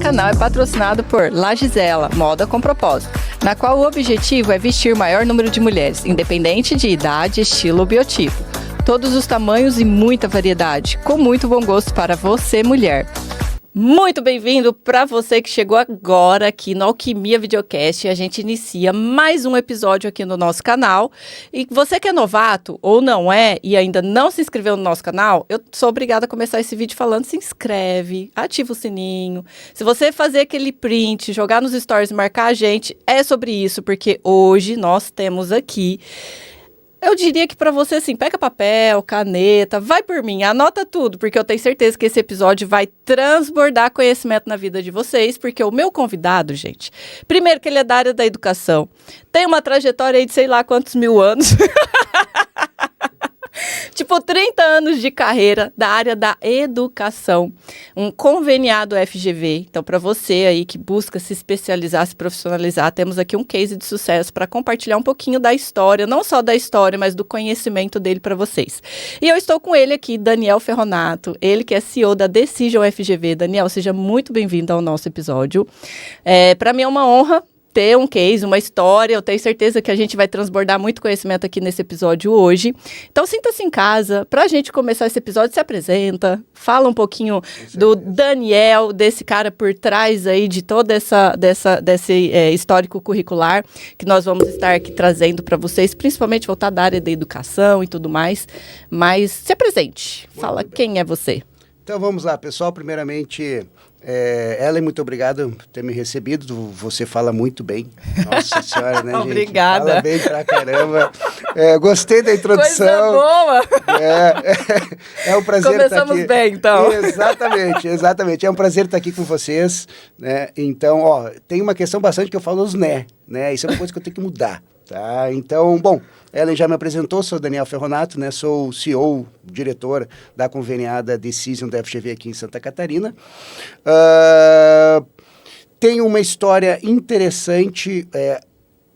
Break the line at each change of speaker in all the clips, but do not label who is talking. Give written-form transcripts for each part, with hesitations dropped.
canal é patrocinado por La Gisela, Moda com Propósito, na qual o objetivo é vestir o maior número de mulheres, independente de idade, estilo ou biotipo. Todos os tamanhos e muita variedade, com muito bom gosto para você, mulher. Muito bem-vindo para você que chegou agora aqui no Alquimia Videocast. A gente inicia mais um episódio aqui no nosso canal. E você que é novato ou não é e ainda não se inscreveu no nosso canal, eu sou obrigada a começar esse vídeo falando: se inscreve, ativa o sininho. Se você fazer aquele print, jogar nos stories e marcar a gente, é sobre isso, porque hoje nós temos aqui... Eu diria que para você, assim, pega papel, caneta, vai por mim, anota tudo, porque eu tenho certeza que esse episódio vai transbordar conhecimento na vida de vocês, porque o meu convidado, gente, primeiro que ele é da área da educação, tem uma trajetória aí de sei lá quantos mil anos, tipo 30 anos de carreira da área da educação, um conveniado FGV. Então, para você aí que busca se especializar, se profissionalizar, temos aqui um case de sucesso para compartilhar um pouquinho da história, não só da história, mas do conhecimento dele para vocês. E eu estou com ele aqui, Daniel Ferronato, ele que é CEO da Decision FGV. Daniel, seja muito bem-vindo ao nosso episódio. Para mim é uma honra ter um case, uma história. Eu tenho certeza que a gente vai transbordar muito conhecimento aqui nesse episódio hoje. Então, sinta-se em casa. Para a gente começar esse episódio, se apresenta, fala um pouquinho do Daniel, desse cara por trás aí de todo desse histórico curricular que nós vamos estar aqui trazendo para vocês, principalmente voltado da área da educação e tudo mais. Mas se apresente, fala quem é você.
Então vamos lá, pessoal. Primeiramente, Ellen, muito obrigado por ter me recebido. Você fala muito bem. Nossa senhora, né, gente?
Obrigada.
Fala bem pra caramba. Gostei da introdução.
Coisa boa!
É um prazer estar aqui.
Começamos bem, então.
Exatamente. É um prazer estar aqui com vocês, né? Então, tem uma questão bastante que eu falo os né? Isso é uma coisa que eu tenho que mudar. Tá? Então, bom, Ellen já me apresentou, sou Daniel Ferronato, né? Sou o CEO, diretor da conveniada Decision da FGV aqui em Santa Catarina. Tenho uma história interessante,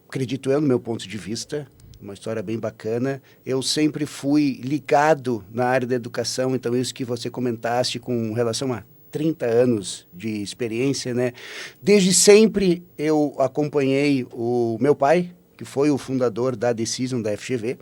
acredito eu, no meu ponto de vista, uma história bem bacana. Eu sempre fui ligado na área da educação, então isso que você comentaste com relação a 30 anos de experiência, né? Desde sempre eu acompanhei o meu pai, que foi o fundador da Decision da FGV,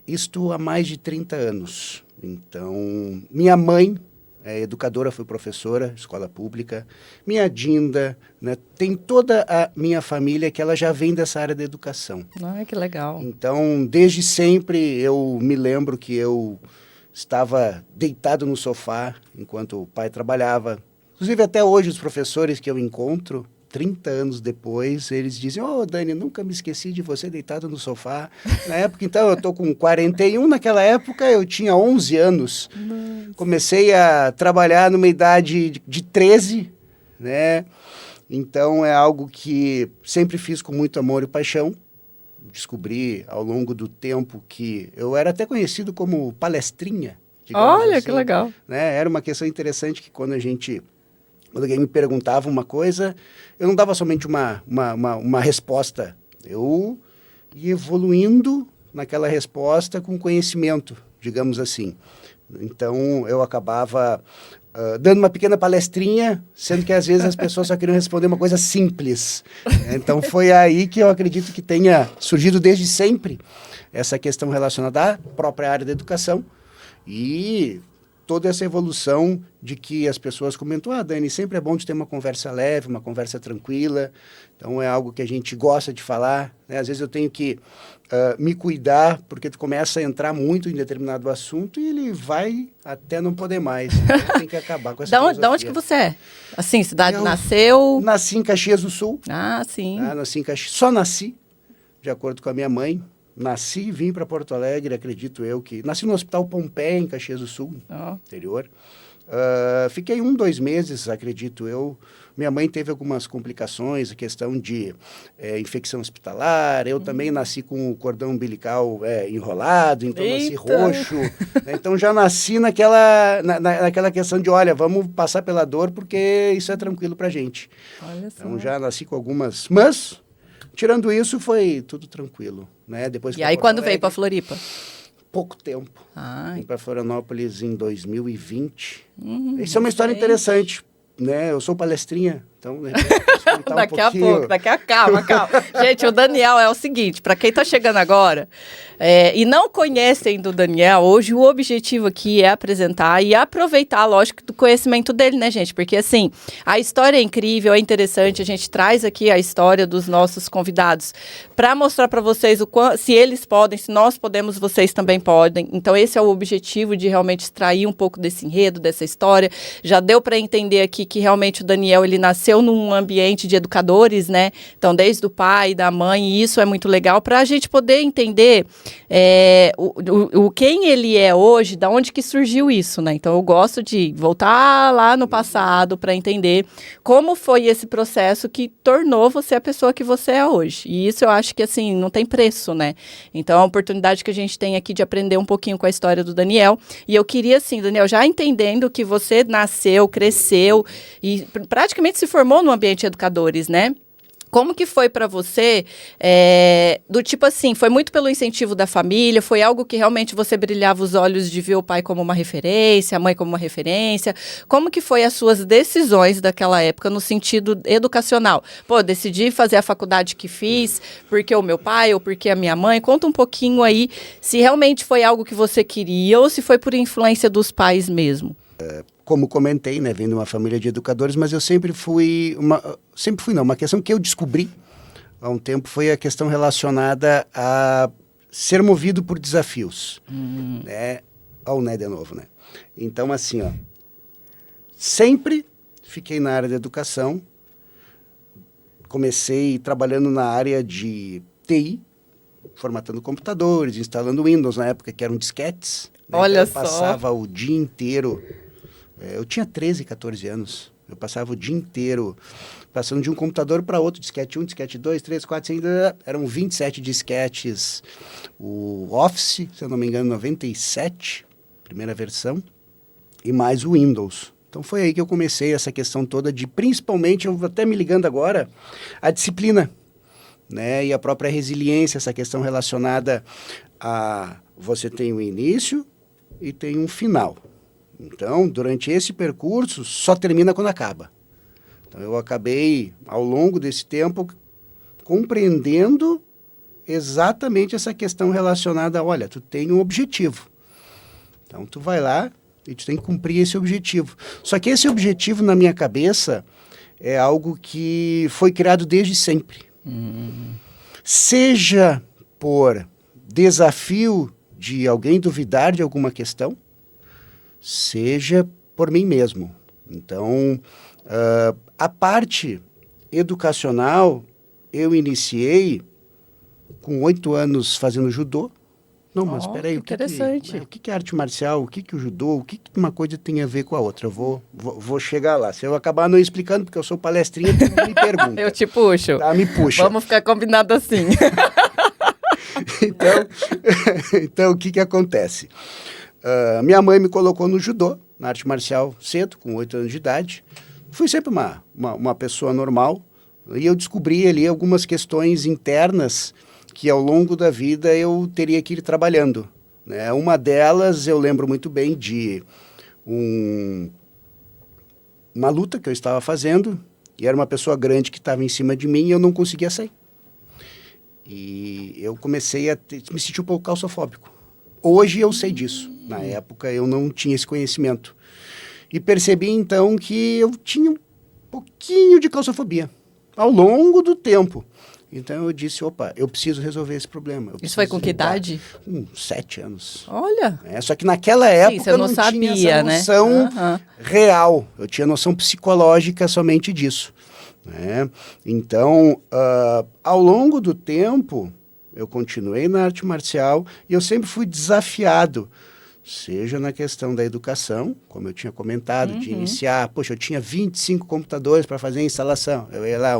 isto há mais de 30 anos. Então, minha mãe é educadora, foi professora, escola pública. Minha Dinda, né, tem toda a minha família que ela já vem dessa área da educação.
Ai, que legal.
Então, desde sempre, eu me lembro que eu estava deitado no sofá enquanto o pai trabalhava. Inclusive, até hoje, os professores que eu encontro, 30 anos depois, eles dizem: Dani, nunca me esqueci de você deitado no sofá. Na época, então, eu estou com 41, naquela época eu tinha 11 anos. Nossa. Comecei a trabalhar numa idade de 13, né? Então, é algo que sempre fiz com muito amor e paixão. Descobri ao longo do tempo que eu era até conhecido como palestrinha.
Olha,
assim,
que legal.
Né? Era uma questão interessante que quando alguém me perguntava uma coisa, eu não dava somente uma resposta. Eu ia evoluindo naquela resposta com conhecimento, digamos assim. Então, eu acabava dando uma pequena palestrinha, sendo que às vezes as pessoas só queriam responder uma coisa simples. Então, foi aí que eu acredito que tenha surgido desde sempre essa questão relacionada à própria área da educação e toda essa evolução de que as pessoas comentam: Dani, sempre é bom de ter uma conversa leve, uma conversa tranquila. Então, é algo que a gente gosta de falar, né? Às vezes eu tenho que me cuidar, porque tu começa a entrar muito em determinado assunto e ele vai até não poder mais. Então, tem que acabar com essa filosofia.
Da onde que você é? Assim, cidade nasceu?
Nasci em Caxias do Sul.
Ah, sim.
Nasci em Caxias. Só nasci, de acordo com a minha mãe. Nasci e vim para Porto Alegre, acredito eu que... Nasci no Hospital Pompeia, em Caxias do Sul, interior. Fiquei 2 meses, acredito eu. Minha mãe teve algumas complicações, a questão de infecção hospitalar. Eu também nasci com o cordão umbilical enrolado, então nasci roxo. Né? Então já nasci naquela questão de, olha, vamos passar pela dor porque isso é tranquilo pra gente.
Olha só.
Então já nasci com algumas... Mas, tirando isso, foi tudo tranquilo. Né? Depois
e aí, quando veio para Floripa?
Pouco tempo.
Vim
para Florianópolis em 2020. Isso é uma história interessante, né, eu sou palestrinha, então, de repente, eu posso contar
Daqui
um
a
pouquinho.
pouco, calma. Gente, o Daniel é o seguinte, para quem tá chegando agora e não conhecem do Daniel, hoje o objetivo aqui é apresentar e aproveitar, lógico, do conhecimento dele, né, gente? Porque, assim, a história é incrível, é interessante, a gente traz aqui a história dos nossos convidados para mostrar para vocês se eles podem, se nós podemos, vocês também podem. Então, esse é o objetivo de realmente extrair um pouco desse enredo, dessa história. Já deu para entender aqui que realmente o Daniel, ele nasceu num ambiente de educadores, né? Então, desde o pai, da mãe, e isso é muito legal para a gente poder entender quem ele é hoje, da onde que surgiu isso, né? Então, eu gosto de voltar lá no passado para entender como foi esse processo que tornou você a pessoa que você é hoje. E isso eu acho que, assim, não tem preço, né? Então, a oportunidade que a gente tem aqui de aprender um pouquinho com a história do Daniel. E eu queria, assim, Daniel, já entendendo que você nasceu, cresceu e praticamente se formou no ambiente de educadores, né? Como que foi para você, do tipo assim, foi muito pelo incentivo da família, foi algo que realmente você brilhava os olhos de ver o pai como uma referência, a mãe como uma referência? Como que foi as suas decisões daquela época no sentido educacional? Pô, decidi fazer a faculdade que fiz porque o meu pai ou porque a minha mãe. Conta um pouquinho aí se realmente foi algo que você queria ou se foi por influência dos pais mesmo.
Como comentei, né, vendo uma família de educadores, mas eu uma questão que eu descobri há um tempo foi a questão relacionada a ser movido por desafios, né, de novo, né, então assim, sempre fiquei na área da educação, comecei trabalhando na área de TI, formatando computadores, instalando Windows na época que eram disquetes, né,
Olha
então eu
só.
passava o dia inteiro. Eu tinha 13, 14 anos. Eu passava o dia inteiro passando de um computador para outro, disquete 1, disquete 2, 3, 4, 5, eram 27 disquetes. O Office, se eu não me engano, 97, primeira versão, e mais o Windows. Então foi aí que eu comecei essa questão toda de, principalmente, eu vou até me ligando agora, a disciplina, né? E a própria resiliência, essa questão relacionada a você tem um início e tem um final. Então, durante esse percurso, só termina quando acaba. Então, eu acabei, ao longo desse tempo, compreendendo exatamente essa questão relacionada a, olha, tu tem um objetivo. Então, tu vai lá e tu tem que cumprir esse objetivo. Só que esse objetivo, na minha cabeça, é algo que foi criado desde sempre. Seja por desafio de alguém duvidar de alguma questão, seja por mim mesmo. Então, a parte educacional, eu iniciei com 8 anos fazendo judô. Não, mas espera aí, o que é arte marcial, o que o judô, o que uma coisa tem a ver com a outra? Eu vou chegar lá. Se eu acabar não explicando, porque eu sou palestrinha, tu me pergunta.
Eu te puxo.
Tá, me puxa.
Vamos ficar combinado assim.
Então, o que acontece? Minha mãe me colocou no judô, na arte marcial, cedo, com 8 anos de idade. Fui sempre uma pessoa normal. E eu descobri ali algumas questões internas que ao longo da vida eu teria que ir trabalhando, né? Uma delas eu lembro muito bem de uma luta que eu estava fazendo e era uma pessoa grande que estava em cima de mim e eu não conseguia sair. E eu comecei a me sentir um pouco claustrofóbico. Hoje eu sei disso. Na época eu não tinha esse conhecimento. E percebi então que eu tinha um pouquinho de claustrofobia ao longo do tempo. Então eu disse, opa, eu preciso resolver esse problema.
Isso foi com que idade?
7 anos.
Olha!
Só que naquela época eu não
sabia,
tinha essa noção real. Eu tinha noção psicológica somente disso. Né? Então, ao longo do tempo, eu continuei na arte marcial e eu sempre fui desafiado. Seja na questão da educação, como eu tinha comentado, de iniciar, poxa, eu tinha 25 computadores para fazer a instalação. Eu ia lá,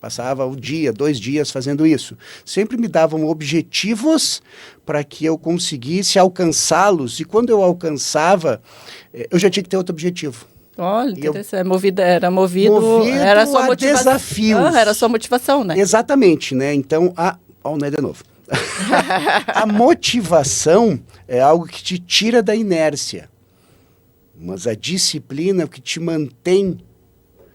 passava o dia, 2 dias fazendo isso. Sempre me davam objetivos para que eu conseguisse alcançá-los. E quando eu alcançava, eu já tinha que ter outro objetivo.
Olha, era movido era a sua motivação.
Desafios.
Era a sua motivação, né?
Exatamente, né? Então, de novo. A motivação é algo que te tira da inércia. mas a disciplina é o que te mantém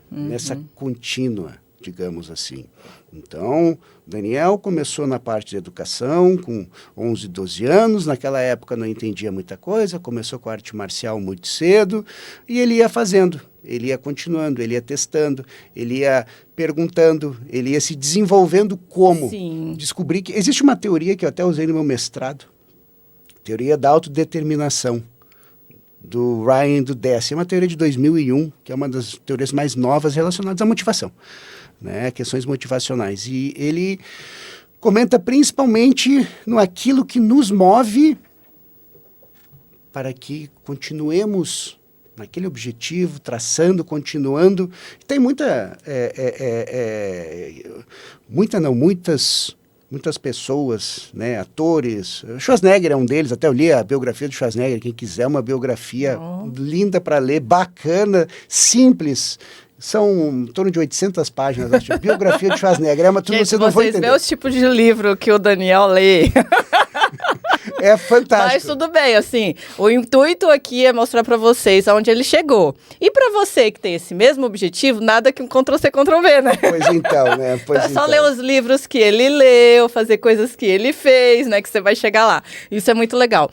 nessa contínua, digamos assim. Então, Daniel começou na parte de educação com 11, 12 anos, naquela época não entendia muita coisa, começou com a arte marcial muito cedo, e ele ia fazendo, ele ia continuando, ele ia testando, ele ia perguntando, ele ia se desenvolvendo como.
Sim.
Descobri que existe uma teoria que eu até usei no meu mestrado, teoria da autodeterminação, do Ryan e do Deci, é uma teoria de 2001, que é uma das teorias mais novas relacionadas à motivação, né, questões motivacionais. E ele comenta principalmente no aquilo que nos move para que continuemos naquele objetivo, traçando, continuando. Tem muitas pessoas, né, atores. Schwarzenegger é um deles, até eu li a biografia do Schwarzenegger, quem quiser, uma biografia linda para ler, bacana, simples. São em torno de 800 páginas, acho. Biografia de Schwarzenegger. É uma,
Gente,
você não vai
vocês
entender.
vê os tipos de livro que o Daniel lê.
É fantástico.
Mas tudo bem, assim, o intuito aqui é mostrar pra vocês aonde ele chegou. E pra você que tem esse mesmo objetivo, nada que um Ctrl-C, Ctrl-V, né?
Pois então, né? Pois
É só
então.
ler os livros que ele leu, fazer coisas que ele fez, né? Que você vai chegar lá. Isso é muito legal.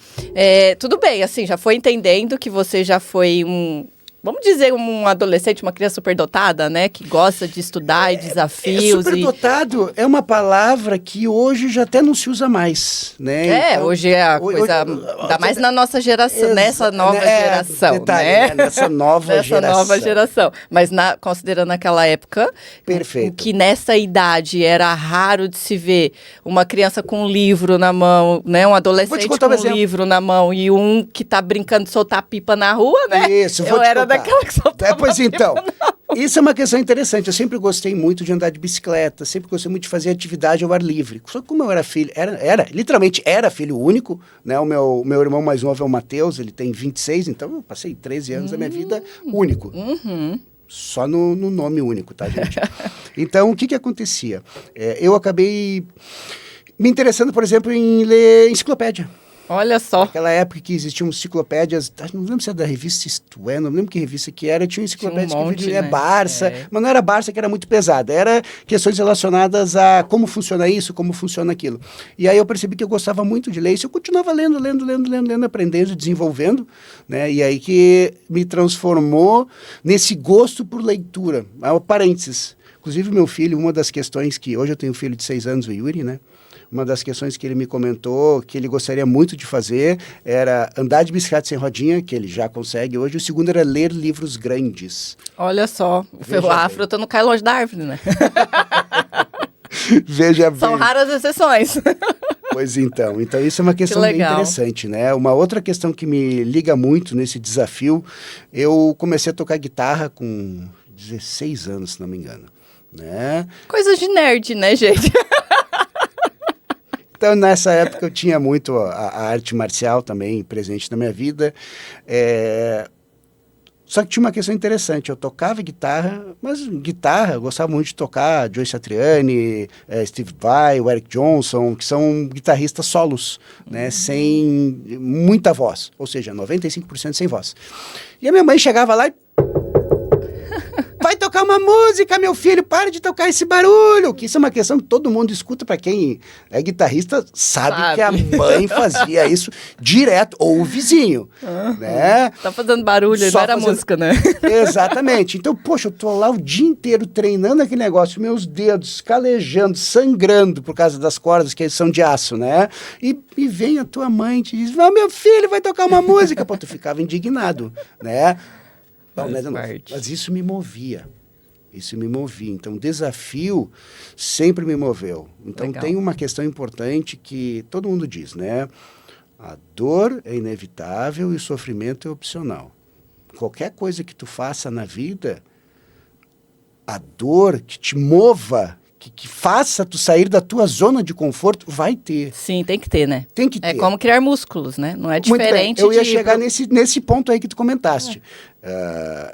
Tudo bem, assim, já foi entendendo que você já foi vamos dizer, um adolescente, uma criança superdotada, né? Que gosta de estudar e desafios.
Superdotado é uma palavra que hoje já até não se usa mais, né? Então,
hoje é a coisa, ainda mais na nossa geração, nessa nova geração,
detalhe,
né?
Nessa nova geração.
Nova geração. Mas considerando aquela época,
Perfeito.
que nessa idade era raro de se ver uma criança com um livro na mão, né? Um adolescente com um livro na mão e um que tá brincando de soltar pipa na rua, né?
Isso, vou te contar.
Daquela que soltava
pois
pipa
então,
na rua.
Isso é uma questão interessante. Eu sempre gostei muito de andar de bicicleta, sempre gostei muito de fazer atividade ao ar livre. Só que como eu era filho, literalmente era filho único, né? O meu irmão mais novo é o Matheus, ele tem 26, então eu passei 13 anos da minha vida único. Só no nome único, tá, gente? Então, o que acontecia? Eu acabei me interessando, por exemplo, em ler enciclopédia.
Olha só.
Naquela época que existiam enciclopédias, não lembro se era da revista Isto É, não lembro que revista que era, tinha enciclopédias
tinha um monte,
que vendia
né?
Barça, mas não era Barça que era muito pesada, era questões relacionadas a como funciona isso, como funciona aquilo. E aí eu percebi que eu gostava muito de ler isso, eu continuava lendo, aprendendo, desenvolvendo, né? E aí que me transformou nesse gosto por leitura. Parênteses, inclusive meu filho, uma das questões que, hoje eu tenho um filho de 6 anos, o Yuri, né? Uma das questões que ele me comentou, que ele gostaria muito de fazer, era andar de bicicleta sem rodinha, que ele já consegue hoje. O segundo era ler livros grandes.
Olha só, o afro não cai longe da árvore, né?
Veja bem.
São raras exceções.
Pois então. Então isso é uma questão bem interessante, né? Uma outra questão que me liga muito nesse desafio, eu comecei a tocar guitarra com 16 anos, se não me engano, né?
Coisa de nerd, né, gente?
Então, nessa época, eu tinha muito a arte marcial também presente na minha vida. Só que tinha uma questão interessante. Eu tocava guitarra, mas eu gostava muito de tocar Joe Satriani, Steve Vai, o Eric Johnson, que são guitarristas solos, né, sem muita voz. Ou seja, 95% sem voz. E a minha mãe chegava lá e... Vai tocar uma música, meu filho, para de tocar esse barulho. Que isso é uma questão que todo mundo escuta, para quem é guitarrista, sabe que a mãe fazia isso direto, ou o vizinho, né?
Tá fazendo barulho, não era música, né?
Exatamente. Então, poxa, eu tô lá o dia inteiro treinando aquele negócio, meus dedos calejando, sangrando por causa das cordas que são de aço, né? E vem a tua mãe e te diz, meu filho, vai tocar uma música. Pô, tu ficava indignado, né? Mas isso me movia. Então, o desafio sempre me moveu. Então, tem uma questão importante que todo mundo diz, né? A dor é inevitável e o sofrimento é opcional. Qualquer coisa que tu faça na vida, a dor que te mova, que faça tu sair da tua zona de conforto, vai ter.
Sim, tem que ter, né?
Tem que ter.
É como criar músculos, né? Não é diferente.
Eu ia chegar nesse ponto aí que tu comentaste.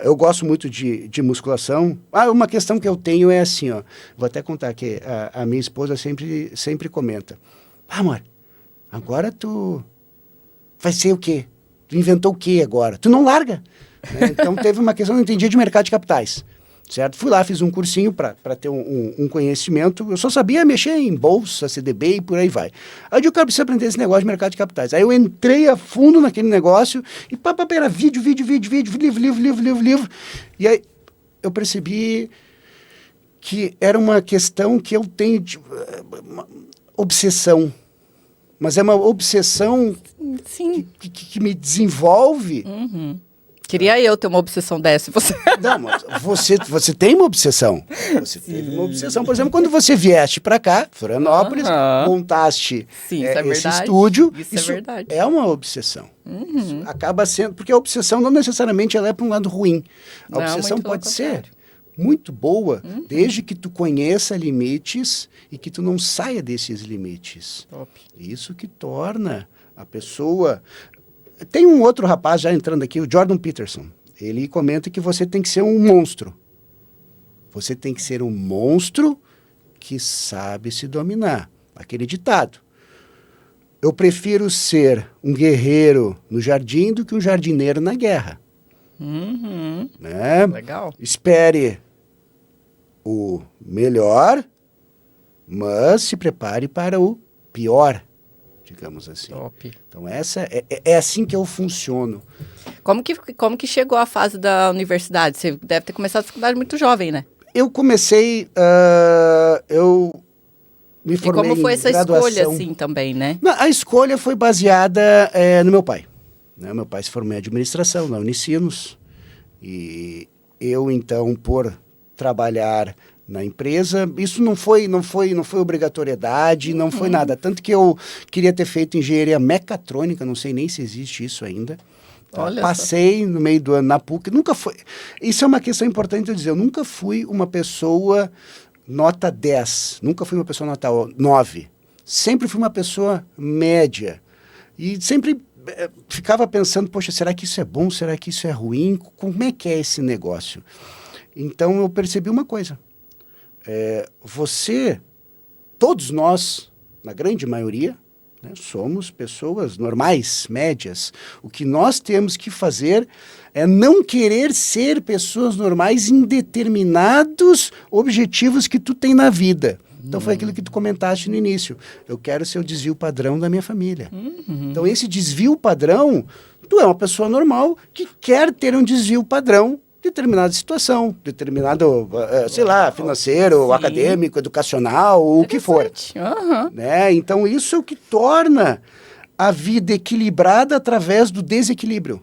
Eu gosto muito de musculação. Uma questão que eu tenho é assim, ó. Vou até contar que a minha esposa sempre comenta. Amor, agora tu vai ser o quê? Tu inventou o quê agora? Tu não larga. Né? Então teve uma questão, eu não entendia de mercado de capitais. Certo? Fui lá, fiz um cursinho para ter um conhecimento. Eu só sabia mexer em bolsa, CDB e por aí vai. Aí eu preciso aprender esse negócio de mercado de capitais. Aí eu entrei a fundo naquele negócio e era vídeo, livro. E aí eu percebi que era uma questão que eu tenho de uma obsessão. Mas é uma obsessão
Sim.
Que me desenvolve.
Queria eu ter uma obsessão dessa. Você...
Não, mas você tem uma obsessão. Você teve uma obsessão. Por exemplo, quando você vieste para cá, Florianópolis, montaste esse estúdio. Isso é verdade. É uma obsessão. Isso acaba sendo... Porque a obsessão não necessariamente ela é para um lado ruim. A obsessão pode ser muito boa, desde que tu conheça limites e que tu não saia desses limites.
Top.
Isso que torna a pessoa... Tem um outro rapaz já entrando aqui, o Jordan Peterson. Ele comenta que você tem que ser um monstro. Você tem que ser um monstro que sabe se dominar. Aquele ditado. Eu prefiro ser um guerreiro no jardim do que um jardineiro na guerra. Né?
Legal.
Espere o melhor, mas se prepare para o pior. Digamos assim.
Top.
Então, essa é assim que eu funciono.
Como que chegou a fase da universidade? Você deve ter começado a faculdade muito jovem, né?
Eu comecei, eu me formei em graduação.
E como foi essa escolha, assim, também, né?
A escolha foi baseada no meu pai. Né? Meu pai se formou em administração na Unicinos. E eu, então, por trabalhar na empresa, isso não foi obrigatoriedade, não foi nada. Tanto que eu queria ter feito engenharia mecatrônica, não sei nem se existe isso ainda. Tá? Passei no meio do ano na PUC, nunca foi... Isso é uma questão importante eu dizer, eu nunca fui uma pessoa nota 10, nunca fui uma pessoa nota 9. Sempre fui uma pessoa média. E sempre ficava pensando, poxa, será que isso é bom? Será que isso é ruim? Como é que é esse negócio? Então eu percebi uma coisa. Todos nós, na grande maioria, né, somos pessoas normais, médias. O que nós temos que fazer é não querer ser pessoas normais em determinados objetivos que tu tem na vida. Então foi aquilo que tu comentaste no início. Eu quero ser o desvio padrão da minha família. Então esse desvio padrão, tu é uma pessoa normal que quer ter um desvio padrão determinada situação, determinado, sei lá, financeiro, acadêmico, educacional, o que for. Né? Então, isso é o que torna a vida equilibrada através do desequilíbrio.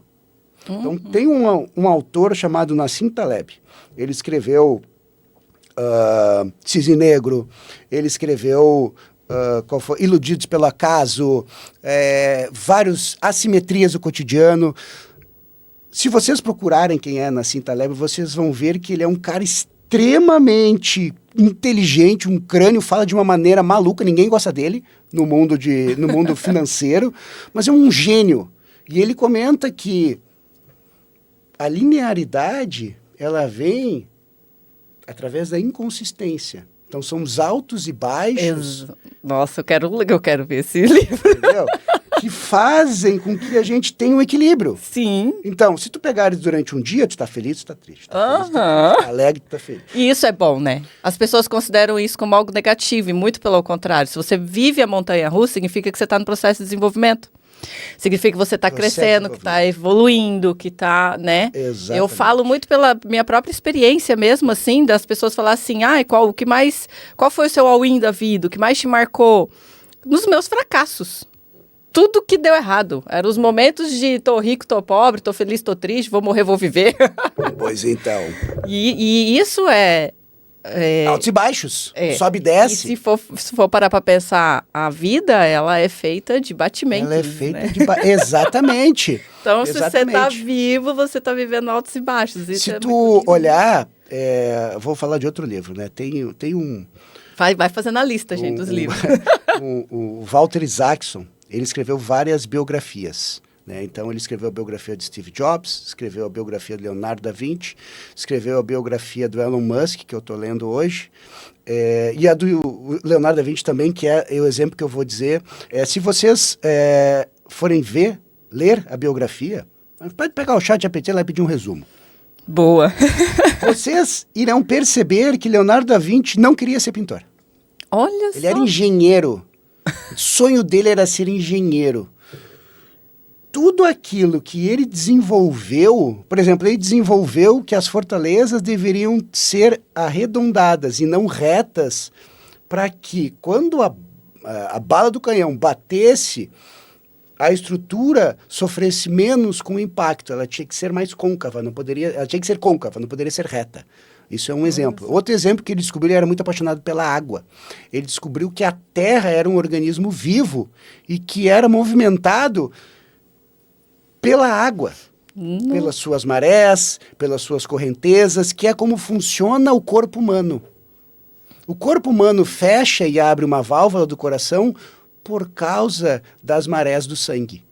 Então, tem um autor chamado Nassim Taleb. Ele escreveu Cisne Negro, ele escreveu Iludidos pelo Acaso, vários assimetrias do cotidiano. Se vocês procurarem quem é Nassim Taleb, vocês vão ver que ele é um cara extremamente inteligente, um crânio, fala de uma maneira maluca, ninguém gosta dele no mundo financeiro, mas é um gênio. E ele comenta que a linearidade, ela vem através da inconsistência. Então, são os altos e baixos.
Nossa, eu quero ver esse livro.
Entendeu? Que fazem com que a gente tenha um equilíbrio.
Sim.
Então, se tu pegares durante um dia, tu tá feliz, tu tá triste. Tu tá feliz, tu tá alegre, tu tá feliz.
E isso é bom, né? As pessoas consideram isso como algo negativo, e muito pelo contrário. Se você vive a montanha-russa, significa que você está no processo de desenvolvimento. Significa que você está crescendo, que está evoluindo, que está, né?
Exatamente.
Eu falo muito pela minha própria experiência mesmo, assim, das pessoas falar assim, qual foi o seu all-in da vida? O que mais te marcou? Nos meus fracassos. Tudo que deu errado. Eram os momentos de tô rico, tô pobre, tô feliz, tô triste, vou morrer, vou viver.
Pois então.
E isso
altos e baixos. Sobe e desce.
E se for parar pra pensar, a vida, ela é feita de batimentos.
Ela é feita
né?
de Exatamente.
Então, se você tá vivo, você tá vivendo altos e baixos. Isso
se tu olhar, vou falar de outro livro, né? Tem um...
Vai fazendo a lista, gente, dos livros.
O Walter Isaacson, ele escreveu várias biografias. Né? Então, ele escreveu a biografia de Steve Jobs, escreveu a biografia de Leonardo da Vinci, escreveu a biografia do Elon Musk, que eu estou lendo hoje, e a do Leonardo da Vinci também, que é o exemplo que eu vou dizer. Se vocês forem ver ler a biografia, pode pegar o chat GPT lá e pedir um resumo.
Boa.
Vocês irão perceber que Leonardo da Vinci não queria ser pintor.
Olha só.
Ele era engenheiro. O sonho dele era ser engenheiro. Tudo aquilo que ele desenvolveu, por exemplo, ele desenvolveu que as fortalezas deveriam ser arredondadas e não retas, para que quando a bala do canhão batesse, a estrutura sofresse menos com o impacto. Ela tinha que ser mais côncava, ela tinha que ser côncava, não poderia ser reta. Isso é um exemplo. Outro exemplo que ele descobriu, ele era muito apaixonado pela água. Ele descobriu que a Terra era um organismo vivo e que era movimentado pela água, pelas suas marés, pelas suas correntezas, que é como funciona o corpo humano. O corpo humano fecha e abre uma válvula do coração por causa das marés do sangue.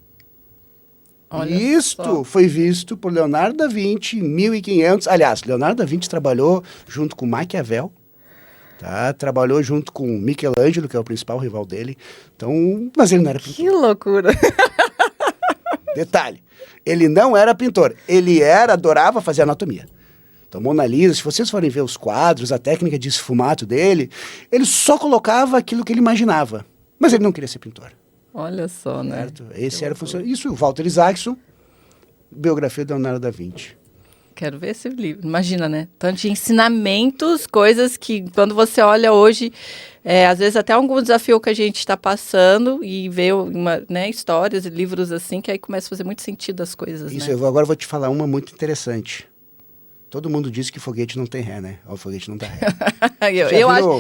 Olha
Isto
só.
foi visto por Leonardo da Vinci em 1500. Aliás, Leonardo da Vinci trabalhou junto com Maquiavel, tá? Trabalhou junto com Michelangelo, que é o principal rival dele. Então, mas ele não era pintor.
Que loucura.
Detalhe, ele não era pintor, adorava fazer anatomia. Então, Mona Lisa, se vocês forem ver os quadros, a técnica de esfumato dele, ele só colocava aquilo que ele imaginava. Mas ele não queria ser pintor.
Olha só, né?
Certo? Esse era o funcionamento. Isso, o Walter Isaacson, biografia de Leonardo da Vinci.
Quero ver esse livro. Imagina, né? Tanto de ensinamentos, coisas que quando você olha hoje, às vezes até algum desafio que a gente está passando e vê histórias e livros assim, que aí começa a fazer muito sentido as coisas,
Isso,
né?
agora vou te falar uma muito interessante. Todo mundo diz que foguete não tem ré, né? O foguete não dá ré.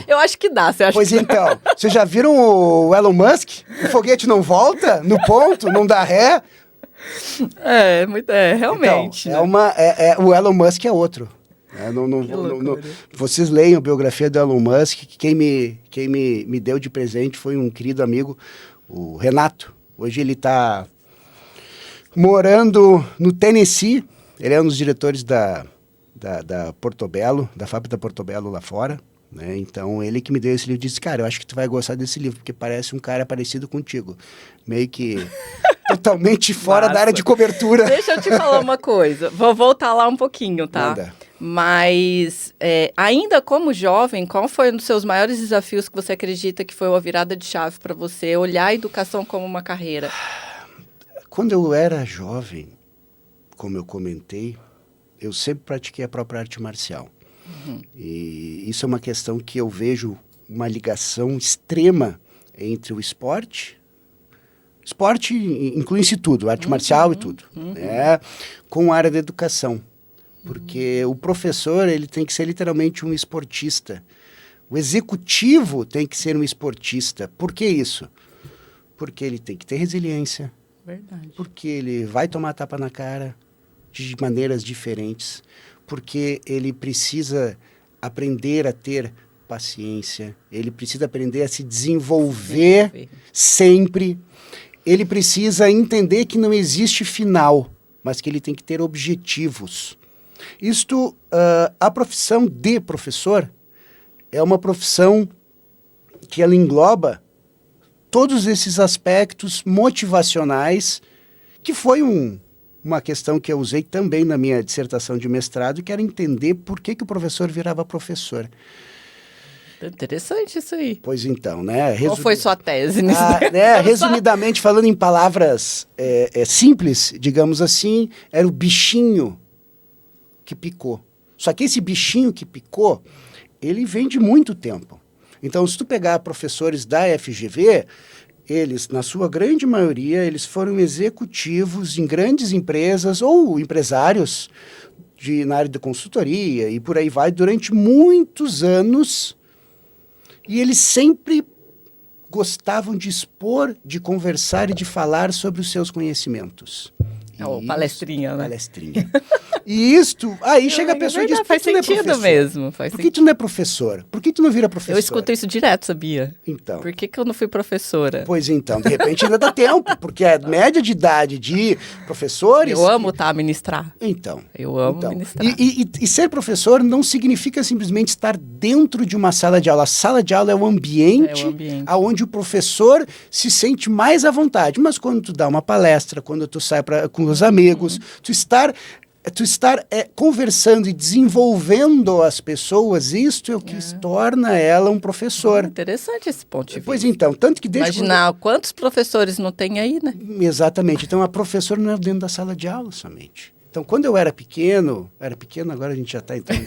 eu acho que dá, você acha
Pois
que
então, vocês já viram o Elon Musk? O foguete não volta no ponto, não dá ré.
Realmente.
Então, o Elon Musk é outro. Vocês leiam a biografia do Elon Musk, que quem me deu de presente foi um querido amigo, o Renato. Hoje ele está morando no Tennessee. Ele é um dos diretores da Portobello, da fábrica da Portobello lá fora, né? Então, ele que me deu esse livro disse, cara, eu acho que tu vai gostar desse livro, porque parece um cara parecido contigo. Meio que totalmente fora da área de cobertura.
Deixa eu te falar uma coisa. Vou voltar lá um pouquinho, tá?
Manda.
Mas, ainda como jovem, qual foi um dos seus maiores desafios que você acredita que foi uma virada de chave para você olhar a educação como uma carreira?
Quando eu era jovem, como eu comentei, eu sempre pratiquei a própria arte marcial. E isso é uma questão que eu vejo uma ligação extrema entre o esporte inclui-se tudo, arte marcial e tudo, né, com a área da educação. Porque o professor, ele tem que ser literalmente um esportista. O executivo tem que ser um esportista. Por que isso? Porque ele tem que ter resiliência.
Verdade.
Porque ele vai tomar tapa na cara de maneiras diferentes. Porque ele precisa aprender a ter paciência. Ele precisa aprender a se desenvolver sempre. Ele precisa entender que não existe final, mas que ele tem que ter objetivos. A profissão de professor é uma profissão que ela engloba todos esses aspectos motivacionais, que foi uma questão que eu usei também na minha dissertação de mestrado, que era entender por que o professor virava professor.
Interessante isso aí.
Pois então, né?
Qual foi sua tese nisso?
Resumidamente, falando em palavras simples, digamos assim, era o bichinho que picou. Só que esse bichinho que picou, ele vem de muito tempo. Então, se tu pegar professores da FGV, eles, na sua grande maioria, eles foram executivos em grandes empresas ou empresários na área de consultoria e por aí vai, durante muitos anos. E eles sempre gostavam de expor, de conversar e de falar sobre os seus conhecimentos.
Palestrinha, né?
Palestrinha. E isto, aí chega a pessoa e diz,
faz sentido mesmo.
Por que tu não é professor? Por que tu não vira professor?
Eu escuto isso direto, sabia?
Então.
Por que eu não fui professora?
Pois então, de repente ainda dá tempo, porque a média de idade de professores...
Eu amo ministrar.
Então.
Eu amo ministrar.
E ser professor não significa simplesmente estar dentro de uma sala de aula. A sala de aula é o ambiente, onde o professor se sente mais à vontade. Mas quando tu dá uma palestra, quando tu sai com os amigos, tu estar conversando e desenvolvendo as pessoas, isto é o que torna ela um professor.
Interessante esse ponto de vista.
Pois então, tanto que desde
imaginar quantos professores não tem aí, né?
Exatamente. Então, a professora não é dentro da sala de aula somente. Então, quando eu era pequeno, agora a gente já está entrando...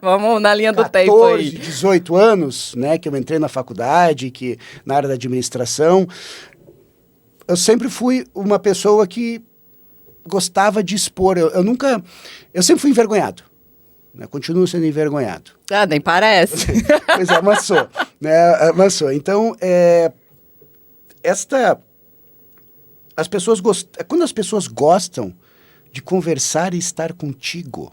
Vamos na linha do tempo aí.
18 anos, né, que eu entrei na faculdade, na área da administração, eu sempre fui uma pessoa que gostava de expor. Eu sempre fui envergonhado. Né? Continuo sendo envergonhado.
Nem parece.
Pois é, mas sou. Né? Mas sou. Então, quando as pessoas gostam de conversar e estar contigo,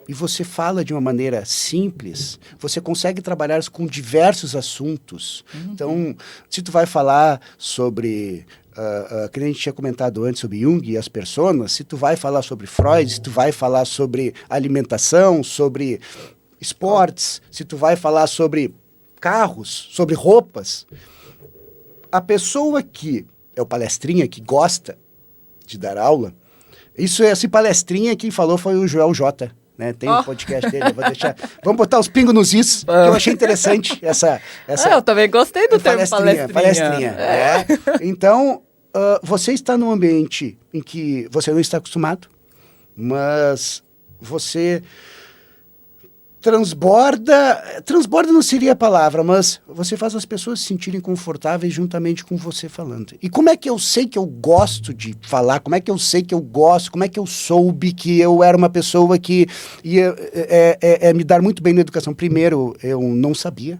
e você fala de uma maneira simples, você consegue trabalhar com diversos assuntos. Então, se tu vai falar sobre... que a gente tinha comentado antes sobre Jung e as personas, se tu vai falar sobre Freud, se tu vai falar sobre alimentação, sobre esportes, se tu vai falar sobre carros, sobre roupas, a pessoa que é o palestrinha, que gosta de dar aula, esse palestrinha quem falou foi o Joel J. Né? Tem um podcast dele, vamos botar os pingos nos is, que eu achei interessante essa
eu também gostei do termo palestrinha.
Né? Então, você está num ambiente em que você não está acostumado, mas você transborda não seria a palavra, mas você faz as pessoas se sentirem confortáveis juntamente com você falando. E como é que eu sei que eu gosto de falar? Como é que eu sei que eu gosto? Como é que eu soube que eu era uma pessoa que ia me dar muito bem na educação? Primeiro, eu não sabia.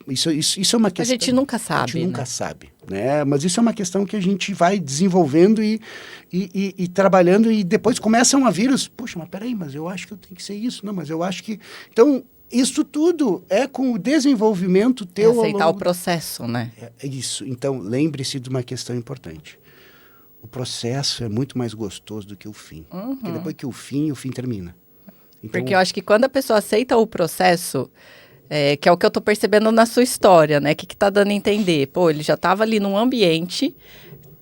Isso é uma questão...
A gente nunca sabe,
A gente nunca sabe, né? Mas isso é uma questão que a gente vai desenvolvendo e trabalhando, e depois começam a vir puxa, mas peraí, mas eu acho que eu tenho que ser isso. Não, mas eu acho que... Então, isso tudo é com o desenvolvimento teu...
Aceitar o processo, né?
É isso. Então, lembre-se de uma questão importante. O processo é muito mais gostoso do que o fim. Porque depois que o fim termina. Então,
porque eu acho que quando a pessoa aceita o processo... que é o que eu tô percebendo na sua história, né? O que tá dando a entender? Pô, ele já tava ali num ambiente,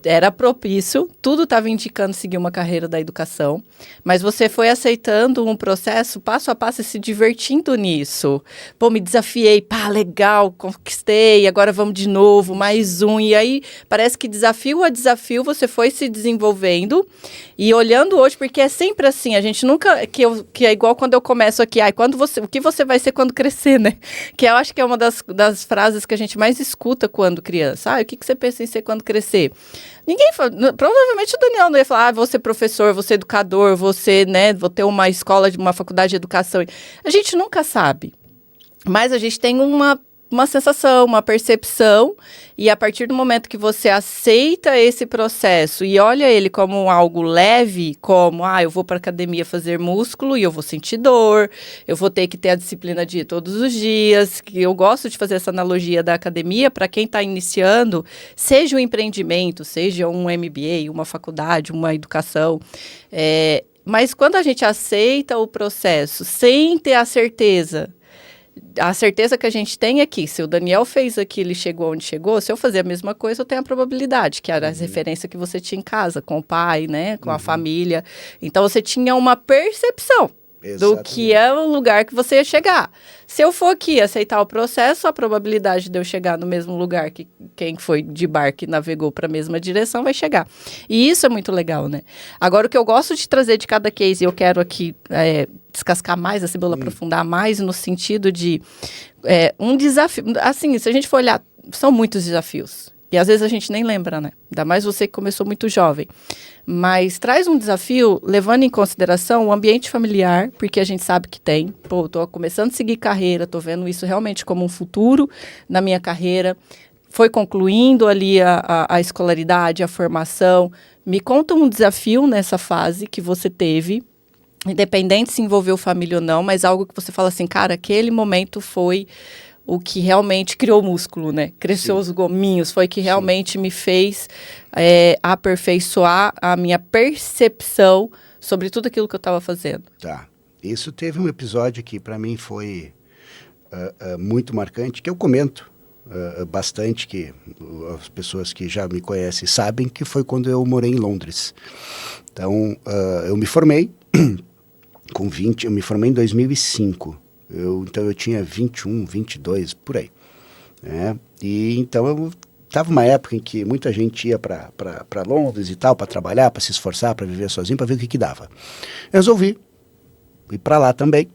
era propício, tudo estava indicando seguir uma carreira da educação, mas você foi aceitando um processo passo a passo e se divertindo nisso. Pô, me desafiei, legal, conquistei, agora vamos de novo, mais um. E aí, parece que desafio a desafio você foi se desenvolvendo e olhando hoje, porque é sempre assim, a gente nunca, que é igual quando eu começo aqui, o que você vai ser quando crescer, né? Que eu acho que é uma das frases que a gente mais escuta quando criança. O que você pensa em ser quando crescer? Ninguém fala, provavelmente o Daniel não ia falar, vou ser professor, vou ser educador, vou ter uma escola, uma faculdade de educação. A gente nunca sabe, mas a gente tem uma sensação, uma percepção, e a partir do momento que você aceita esse processo e olha ele como algo leve, como, eu vou para academia fazer músculo e eu vou sentir dor, eu vou ter que ter a disciplina de ir todos os dias, que eu gosto de fazer essa analogia da academia para quem está iniciando, seja um empreendimento, seja um MBA, uma faculdade, uma educação, mas quando a gente aceita o processo sem ter a certeza que a gente tem aqui, se o Daniel fez aquilo, ele chegou onde chegou, se eu fazer a mesma coisa, eu tenho a probabilidade, que era a referência que você tinha em casa, com o pai, né, com a família. Então, você tinha uma percepção do que é o lugar que você ia chegar. Se eu for aqui aceitar o processo, a probabilidade de eu chegar no mesmo lugar que quem foi de barco e navegou para a mesma direção vai chegar. E isso é muito legal, né? Agora, o que eu gosto de trazer de cada case, e eu quero aqui descascar mais a cebola, aprofundar mais no sentido de um desafio. Assim, se a gente for olhar, são muitos desafios. E às vezes a gente nem lembra, né? Ainda mais você que começou muito jovem. Mas traz um desafio, levando em consideração o ambiente familiar, porque a gente sabe que tem. Pô, tô começando a seguir carreira, tô vendo isso realmente como um futuro na minha carreira. foi concluindo ali a escolaridade, a formação. Me conta um desafio nessa fase que você teve, independente se envolveu família ou não, mas algo que você fala assim, cara, aquele momento foi o que realmente criou o músculo, né? Cresceu os gominhos, foi que realmente me fez aperfeiçoar a minha percepção sobre tudo aquilo que eu estava fazendo.
Tá. Isso teve um episódio que para mim foi muito marcante, que eu comento bastante, que as pessoas que já me conhecem sabem, que foi quando eu morei em Londres. Então, eu me formei com 20, eu me formei em 2005. Então eu tinha 21, 22, por aí. Né? E então eu estava uma época em que muita gente ia para Londres e tal, para trabalhar, para se esforçar, para viver sozinho, para ver o que dava. Eu resolvi ir para lá também.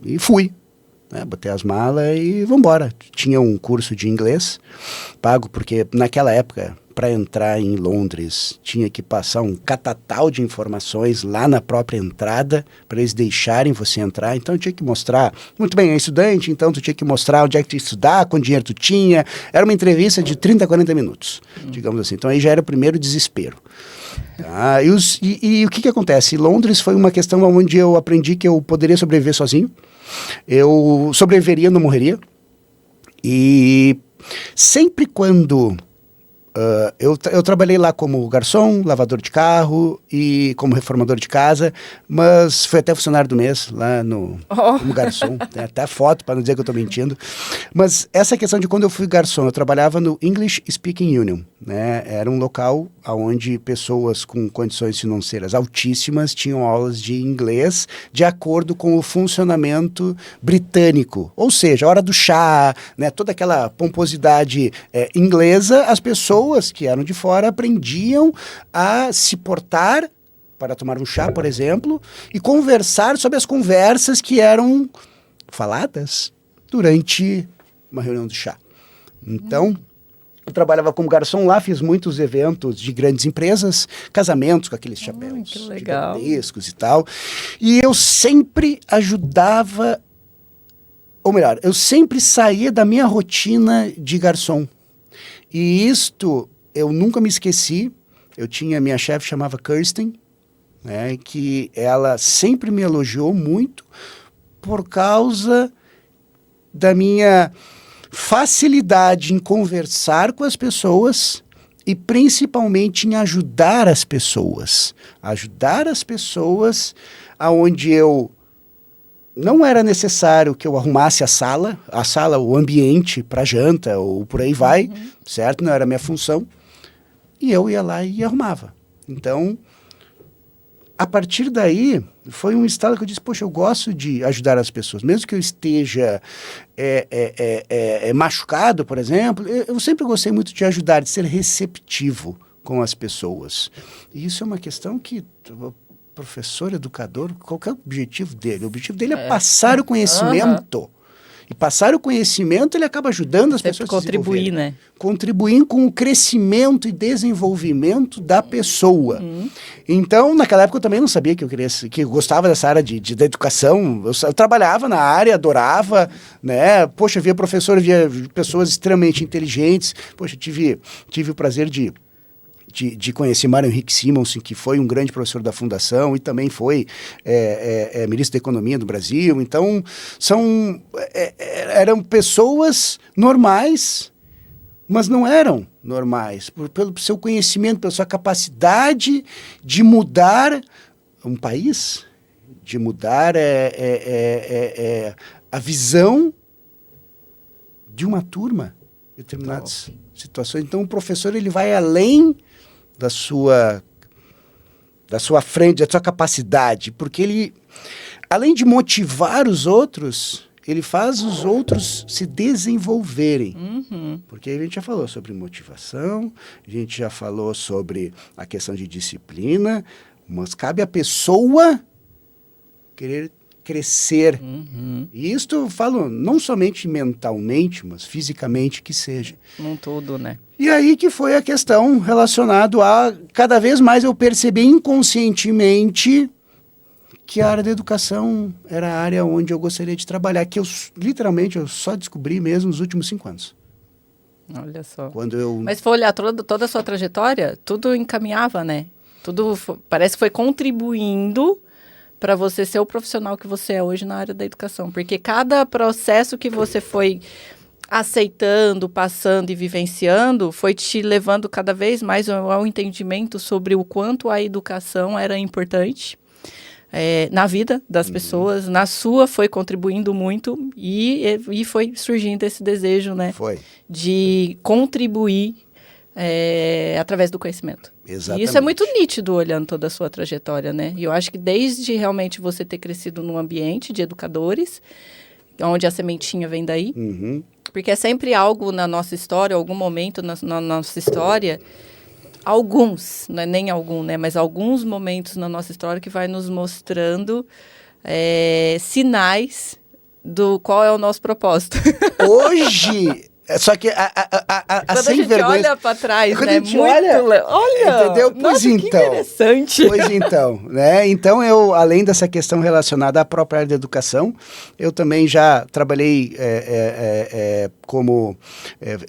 E fui. Né? Botei as malas e vamos embora. Tinha um curso de inglês pago, porque naquela época, para entrar em Londres, tinha que passar um catatal de informações lá na própria entrada, para eles deixarem você entrar. Então eu tinha que mostrar, muito bem, é estudante, então tu tinha que mostrar onde é que tu ia estudar, quanto dinheiro tu tinha. Era uma entrevista de 30 a 40 minutos, digamos assim. Então aí já era o primeiro desespero. Tá? E o que acontece? Londres foi uma questão onde eu aprendi que eu poderia sobreviver sozinho. Eu sobreviveria, não morreria. E sempre quando eu trabalhei lá como garçom, lavador de carro e como reformador de casa, mas fui até funcionário do mês lá como garçom. Tem até foto para não dizer que eu estou mentindo. Mas essa questão de quando eu fui garçom, eu trabalhava no English Speaking Union. Né? Era um local onde pessoas com condições financeiras altíssimas tinham aulas de inglês de acordo com o funcionamento britânico. Ou seja, a hora do chá, né? Toda aquela pomposidade inglesa, as pessoas que eram de fora aprendiam a se portar para tomar um chá, por exemplo, e conversar sobre as conversas que eram faladas durante uma reunião de chá. Então, eu trabalhava como garçom lá, fiz muitos eventos de grandes empresas, casamentos com aqueles chapéus gigantescos e tal. E eu sempre ajudava, ou melhor, eu sempre saía da minha rotina de garçom. E isto eu nunca me esqueci. Eu tinha, minha chefe chamava Kirsten, né, que ela sempre me elogiou muito por causa da minha facilidade em conversar com as pessoas e principalmente em ajudar as pessoas. Ajudar as pessoas aonde eu não era necessário que eu arrumasse a sala, o ambiente para janta ou por aí vai, certo? Não era a minha função. E eu ia lá e arrumava. Então, a partir daí, foi um estado que eu disse, poxa, eu gosto de ajudar as pessoas. Mesmo que eu esteja machucado, por exemplo, eu sempre gostei muito de ajudar, de ser receptivo com as pessoas. E isso é uma questão que professor, educador, qual que é o objetivo dele? O objetivo dele é passar o conhecimento. E passar o conhecimento, ele acaba ajudando as pessoas a
contribuir, né?
Contribuir com o crescimento e desenvolvimento da pessoa. Então, naquela época eu também não sabia que eu gostava dessa área da educação. Eu trabalhava na área, adorava, né? Poxa, via professor, via pessoas extremamente inteligentes. Poxa, tive o prazer de conhecer Mário Henrique Simonsen, que foi um grande professor da Fundação e também foi ministro da Economia do Brasil. Então, eram pessoas normais, mas não eram normais. Pelo seu conhecimento, pela sua capacidade de mudar um país, de mudar a visão de uma turma em determinadas situações. Então, o professor ele vai além da sua frente, da sua capacidade, porque ele, além de motivar os outros, ele faz os outros se desenvolverem. Porque a gente já falou sobre motivação, a gente já falou sobre a questão de disciplina, mas cabe à pessoa querer crescer. E isto eu falo não somente mentalmente, mas fisicamente que seja.
Num todo, né?
E aí que foi a questão relacionada a, cada vez mais eu percebi inconscientemente que a área da educação era a área onde eu gostaria de trabalhar, que eu literalmente eu só descobri mesmo nos últimos 5 anos.
Olha só.
Quando eu...
Mas se for olhar toda a sua trajetória, tudo encaminhava, né? Parece que foi contribuindo para você ser o profissional que você é hoje na área da educação. Porque cada processo que você foi aceitando, passando e vivenciando, foi te levando cada vez mais ao entendimento sobre o quanto a educação era importante na vida das pessoas. Na sua foi contribuindo muito e foi surgindo esse desejo, né? De contribuir através do conhecimento.
Exatamente.
E isso é muito nítido olhando toda a sua trajetória, né? E eu acho que desde realmente você ter crescido num ambiente de educadores, onde a sementinha vem daí, porque é sempre algo na nossa história, algum momento na nossa história, alguns, não é nem algum, né? Mas alguns momentos na nossa história que vai nos mostrando sinais do qual é o nosso propósito.
Hoje... Só que
quando a gente olha para trás,
quando
né?
A gente olha, entendeu? Pois
nossa,
então.
Que interessante.
Pois então, né? Então eu, além dessa questão relacionada à própria área da educação, eu também já trabalhei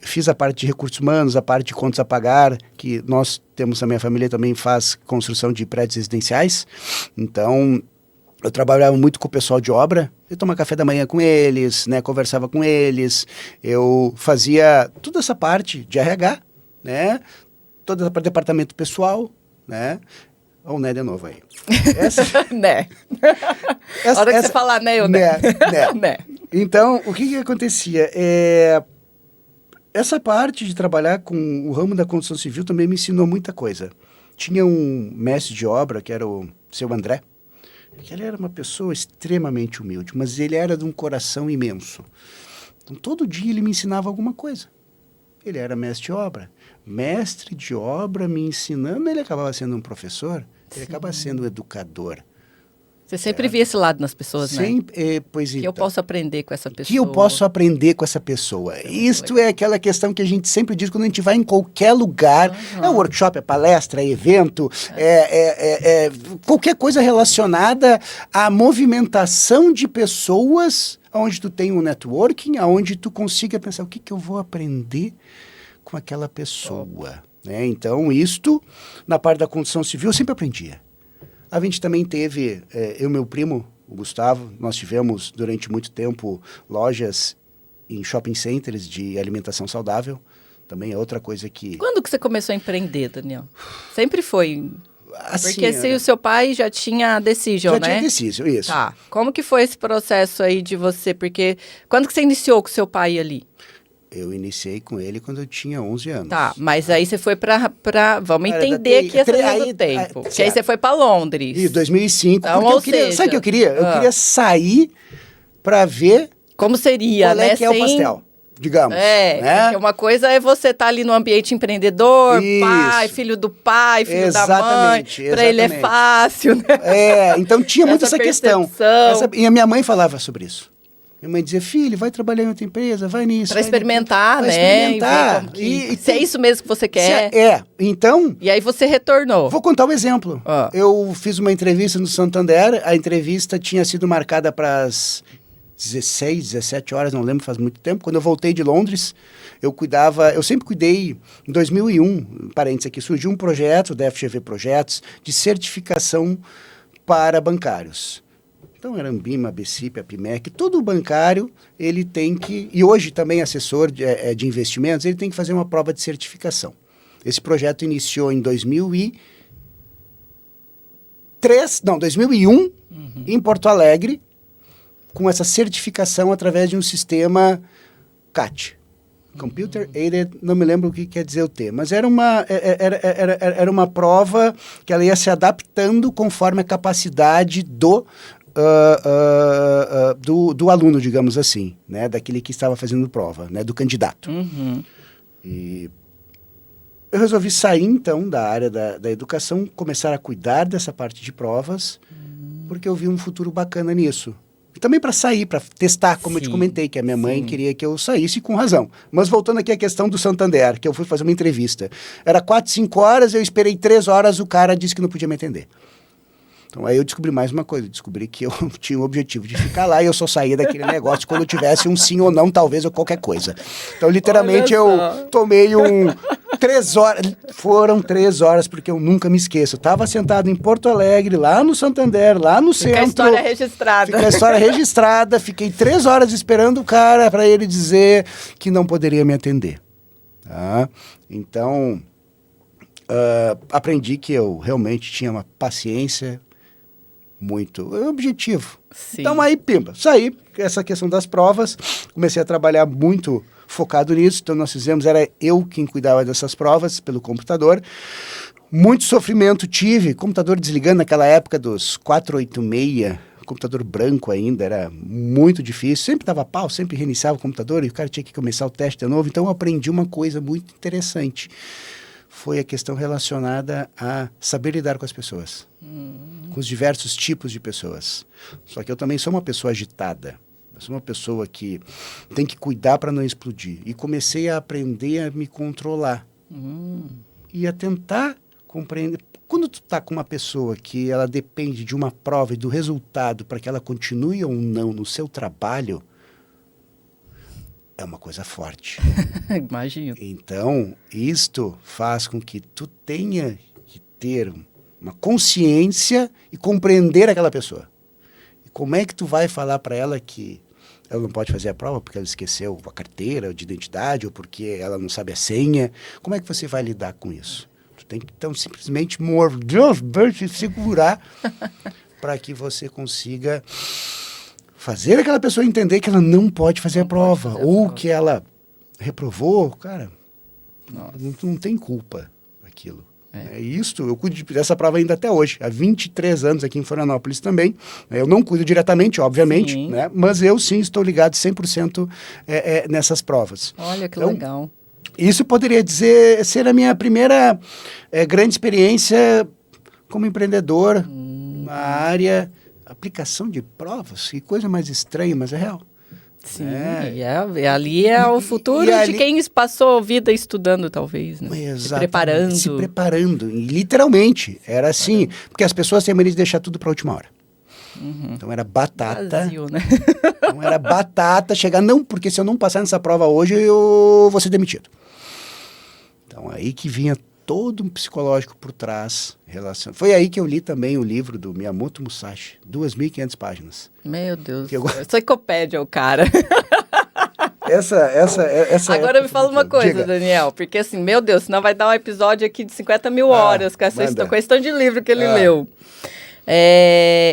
fiz a parte de recursos humanos, a parte de contas a pagar, que nós temos, a minha família também faz construção de prédios residenciais. Então eu trabalhava muito com o pessoal de obra, eu tomava café da manhã com eles, né, conversava com eles, eu fazia toda essa parte de RH, né, toda essa parte de departamento pessoal, né, olha o né de novo aí.
Né. A hora que você falar né, eu né.
Né. Então, o que acontecia? Essa parte de trabalhar com o ramo da construção civil também me ensinou muita coisa. Tinha um mestre de obra, que era o seu André, que ele era uma pessoa extremamente humilde, mas ele era de um coração imenso. Então, todo dia ele me ensinava alguma coisa. Ele era mestre de obra. Mestre de obra me ensinando, ele acabava sendo um professor, ele acaba sendo um educador.
Você sempre via esse lado nas pessoas, né?
Pois então.
Que eu posso aprender com essa pessoa.
Que eu posso aprender com essa pessoa. Isto é aquela questão que a gente sempre diz quando a gente vai em qualquer lugar. É workshop, é palestra, é evento, qualquer coisa relacionada à movimentação de pessoas, onde tu tem um networking, onde tu consiga pensar o que eu vou aprender com aquela pessoa. Né? Então, isto, na parte da construção civil, eu sempre aprendia. A gente também teve, eu e meu primo, o Gustavo, nós tivemos durante muito tempo lojas em shopping centers de alimentação saudável. Também é outra coisa que...
Quando que você começou a empreender, Daniel? Sempre foi...
Assim,
porque se o seu pai já tinha Decision, né?
Já tinha Decision, isso.
Tá. Como que foi esse processo aí de você? Porque quando que você iniciou com o seu pai ali?
Eu iniciei com ele quando eu tinha 11 anos.
Tá, mas aí você foi pra vamos entender aqui essa linha do tempo. Porque aí você foi pra Londres.
Em 2005.
Então,
sabe o que eu queria? Eu queria sair pra ver...
Como seria,
qual
né?
Que é o pastel, digamos.
Né? Porque uma coisa é você estar ali no ambiente empreendedor,
isso.
pai, filho do pai, filho da mãe. Pra ele é fácil, né?
Então tinha muito essa questão.
Percepção.
E a minha mãe falava sobre isso. Minha mãe dizia, filho, vai trabalhar em outra empresa, vai nisso.
Para experimentar, né? Se é isso mesmo que você quer.
Então...
E aí você retornou.
Vou contar um exemplo. Eu fiz uma entrevista no Santander, a entrevista tinha sido marcada para as 16, 17 horas, não lembro, faz muito tempo. Quando eu voltei de Londres, eu sempre cuidei, em 2001, parênteses aqui, surgiu um projeto da FGV Projetos de certificação para bancários. Então, era Ambima, BCIP, a PIMEC, todo bancário, ele tem que, e hoje também assessor de investimentos, ele tem que fazer uma prova de certificação. Esse projeto iniciou em 2001, em Porto Alegre, com essa certificação através de um sistema CAT, Computer Aided, não me lembro o que quer dizer o T, mas era uma prova que ela ia se adaptando conforme a capacidade do aluno, digamos assim, né, daquele que estava fazendo prova, né, do candidato. E eu resolvi sair, então, da área da educação, começar a cuidar dessa parte de provas, porque eu vi um futuro bacana nisso. E também para sair, para testar, como eu te comentei, que a minha mãe queria que eu saísse com razão. Mas voltando aqui à questão do Santander, que eu fui fazer uma entrevista. Era 4, 5 horas, eu esperei 3 horas, o cara disse que não podia me atender. Então aí eu descobri mais uma coisa, descobri que eu tinha o objetivo de ficar lá e eu só saía daquele negócio quando eu tivesse um sim ou não, talvez, ou qualquer coisa. Então literalmente eu tomei 3 horas, foram 3 horas, porque eu nunca me esqueço. Eu estava sentado em Porto Alegre, lá no Santander, lá no centro.
Fica a história registrada.
Fica a história registrada, fiquei 3 horas esperando o cara para ele dizer que não poderia me atender. Tá? Então, aprendi que eu realmente tinha uma paciência muito objetivo.
Sim.
Então aí, pimba, saí, essa questão das provas, comecei a trabalhar muito focado nisso, então nós fizemos, era eu quem cuidava dessas provas pelo computador, muito sofrimento tive, computador desligando naquela época dos 486, computador branco ainda, era muito difícil, sempre dava pau, sempre reiniciava o computador e o cara tinha que começar o teste de novo, então eu aprendi uma coisa muito interessante, foi a questão relacionada a saber lidar com as pessoas, com os diversos tipos de pessoas. Só que eu também sou uma pessoa agitada. Eu sou uma pessoa que tem que cuidar para não explodir. E comecei a aprender a me controlar. E a tentar compreender. Quando tu tá com uma pessoa que ela depende de uma prova e do resultado para que ela continue ou não no seu trabalho, é uma coisa forte.
Imagino.
Então, isto faz com que tu tenha que ter uma consciência e compreender aquela pessoa. E como é que tu vai falar para ela que ela não pode fazer a prova porque ela esqueceu a carteira de identidade ou porque ela não sabe a senha? Como é que você vai lidar com isso? Tu tem que, então, simplesmente se segurar para que você consiga fazer aquela pessoa entender que ela não pode fazer a prova, ou que ela reprovou, cara, não tem culpa daquilo. É isso, eu cuido dessa prova ainda até hoje, há 23 anos aqui em Florianópolis também. Eu não cuido diretamente, obviamente, né? Mas eu sim estou ligado 100% nessas provas.
Olha que
então,
legal.
Isso poderia ser a minha primeira grande experiência como empreendedor na área. Aplicação de provas, que coisa mais estranha, mas é real.
Sim, ali é o futuro de quem passou vida estudando, talvez, né?
Exatamente, se preparando, e literalmente, era assim, porque as pessoas têm a mania de deixar tudo para a última hora. Então era batata.
Vazio, né?
Então era batata, chegar, não, porque se eu não passar nessa prova hoje, eu vou ser demitido. Então aí que vinha todo um psicológico por trás. Foi aí que eu li também o livro do Miyamoto Musashi, 2.500 páginas.
Meu Deus, enciclopédia o cara.
Essa
Agora me fala uma coisa, diga. Daniel, porque assim, meu Deus, senão vai dar um episódio aqui de 50 mil horas com essa questão de livro que ele leu.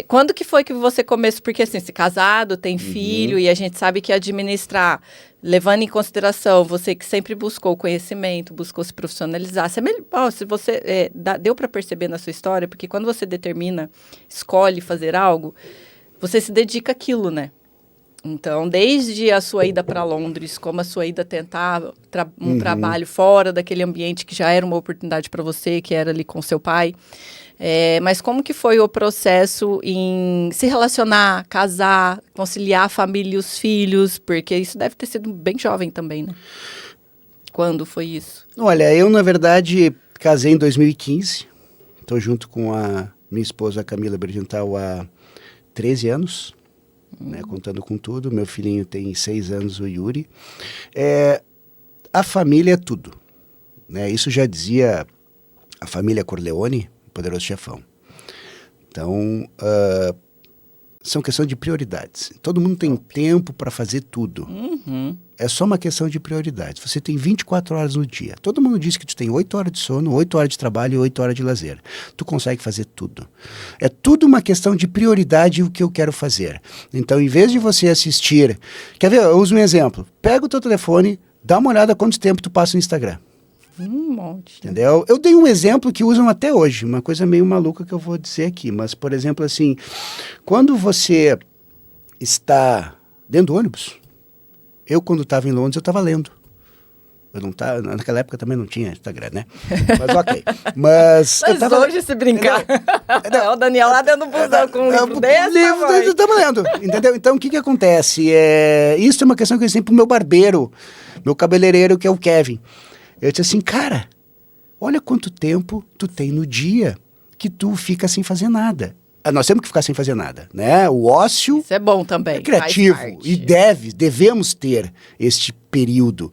Quando que foi que você começou? Porque assim, se casado, tem filho, e a gente sabe que administrar, levando em consideração você que sempre buscou conhecimento, buscou se profissionalizar, se você deu para perceber na sua história, porque quando você escolhe fazer algo, você se dedica àquilo, né? Então, desde a sua ida para Londres, como a sua ida tentar um trabalho fora daquele ambiente que já era uma oportunidade para você, que era ali com seu pai. Mas como que foi o processo em se relacionar, casar, conciliar a família e os filhos? Porque isso deve ter sido bem jovem também, né? Quando foi isso?
Olha, eu, na verdade, casei em 2015. Estou junto com a minha esposa, Camila Bergental, há 13 anos. Né, contando com tudo, meu filhinho tem 6 anos, o Yuri. A família é tudo, né? Isso já dizia a família Corleone, o Poderoso Chefão. Então, são questões de prioridades. Todo mundo tem tempo para fazer tudo. É só uma questão de prioridades. Você tem 24 horas no dia. Todo mundo diz que tu tem 8 horas de sono, 8 horas de trabalho e 8 horas de lazer. Tu consegue fazer tudo. É tudo uma questão de prioridade o que eu quero fazer. Então, em vez de você assistir... Quer ver? Eu uso um exemplo. Pega o teu telefone, dá uma olhada quanto tempo tu passa no Instagram.
Um monte.
Entendeu? Eu dei um exemplo que usam até hoje. Uma coisa meio maluca que eu vou dizer aqui. Mas, por exemplo, assim... Quando você está dentro do ônibus... Eu, quando estava em Londres, eu estava lendo. Eu não tava, naquela época também não tinha Instagram, né? Mas ok. Mas
hoje, se brincar. O Daniel lá dentro do busão com um livro desse.
Eu estava lendo, entendeu? Então, o que acontece? Isso é uma questão que eu sempre pro meu barbeiro, meu cabeleireiro, que é o Kevin. Eu disse assim, cara, olha quanto tempo tu tem no dia que tu fica sem fazer nada. nós temos que ficar sem fazer nada, né? O ócio
Isso é bom também.
é criativo
faz parte.
e devemos ter este período.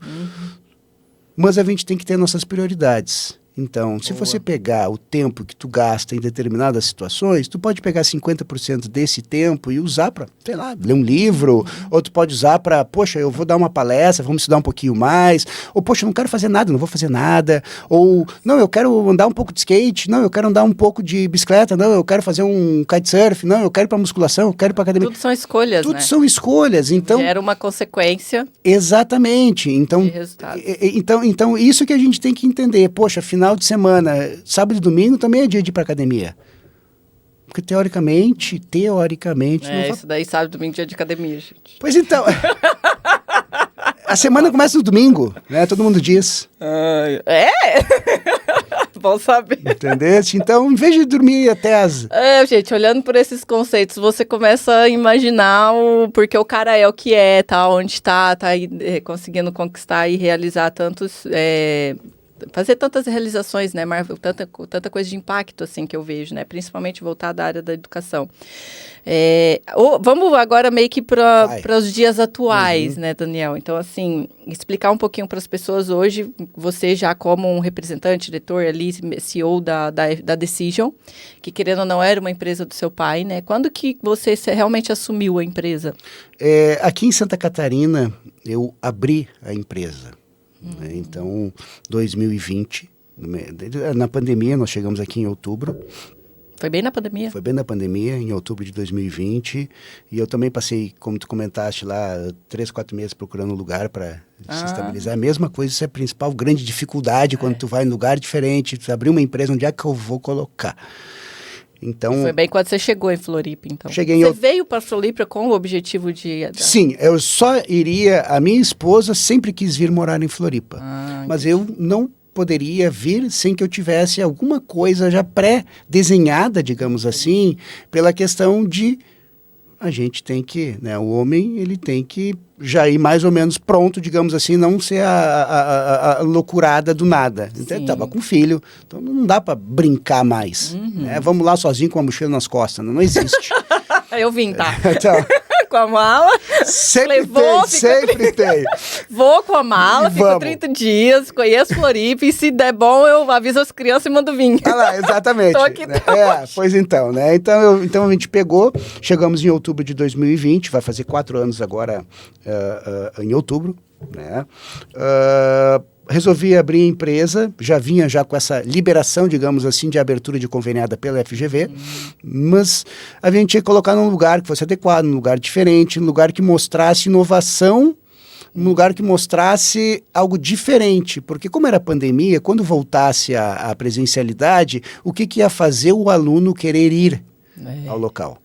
Mas a gente tem que ter nossas prioridades. Então, se você pegar o tempo que tu gasta em determinadas situações, tu pode pegar 50% desse tempo e usar para, sei lá, ler um livro, ou tu pode usar para, poxa, eu vou dar uma palestra, vamos estudar um pouquinho mais, ou poxa, eu não quero fazer nada, não vou fazer nada, ou não, eu quero andar um pouco de skate, não, eu quero andar um pouco de bicicleta, não, eu quero fazer um kitesurf, não, eu quero ir para musculação, eu quero ir para academia.
Tudo são escolhas,
Tudo
né?
são escolhas, então...
Gera uma consequência
Exatamente. Então,
de resultados.
então, isso que a gente tem que entender. Poxa, final de semana, sábado e domingo também é dia de ir para academia. Porque teoricamente...
Isso daí sábado, domingo, dia de academia, gente.
Pois então... A semana começa no domingo, né? Todo mundo diz.
É? Bom saber.
Entendeu? Então, em vez de dormir até as...
Gente, olhando por esses conceitos, você começa a imaginar porque o cara é o que é, tá onde tá aí conseguindo conquistar e realizar tantos... fazer tantas realizações, né, Marvel, tanta coisa de impacto, assim, que eu vejo, né, principalmente voltada à área da educação. Vamos agora meio que para os dias atuais, né, Daniel? Então, assim, explicar um pouquinho para as pessoas hoje, você já como um representante, diretor ali, CEO da Decision, que querendo ou não era uma empresa do seu pai, né, quando que você realmente assumiu a empresa?
Aqui em Santa Catarina, eu abri a empresa. Então, 2020, na pandemia, nós chegamos aqui em outubro.
Foi bem na pandemia?
Foi bem na pandemia, em outubro de 2020. E eu também passei, como tu comentaste lá, 3, 4 meses procurando um lugar para se estabilizar. A mesma coisa, isso é a principal grande dificuldade quando tu vai em lugar diferente, tu abrir uma empresa, onde é que eu vou colocar? Então,
foi bem quando você chegou em Floripa, então.
Você
veio para Floripa com o objetivo de...
Sim, eu só iria... A minha esposa sempre quis vir morar em Floripa. Mas eu não poderia vir sem que eu tivesse alguma coisa já pré-desenhada, digamos assim, pela questão de... A gente tem que... Né, o homem, ele tem que já ir mais ou menos pronto, digamos assim, não ser a loucurada do nada. Então, eu tava com filho, então não dá para brincar mais. Né? Vamos lá sozinho com a mochila nas costas, não existe.
Eu vim, tá?
Então,
com a mala.
Sempre tem.
Vou com a mala, fico 30 dias, conheço Floripa e se der bom eu aviso as crianças e mando vir.
Ah lá, exatamente.
Tô aqui
né? Pois então, né? Então a gente pegou, chegamos em outubro de 2020, vai fazer 4 anos agora em outubro, né? Resolvi abrir a empresa, já vinha com essa liberação, digamos assim, de abertura de conveniada pela FGV, mas a gente tinha que colocar num lugar que fosse adequado, num lugar diferente, num lugar que mostrasse inovação, num lugar que mostrasse algo diferente, porque como era pandemia, quando voltasse a presencialidade, o que ia fazer o aluno querer ir ao local?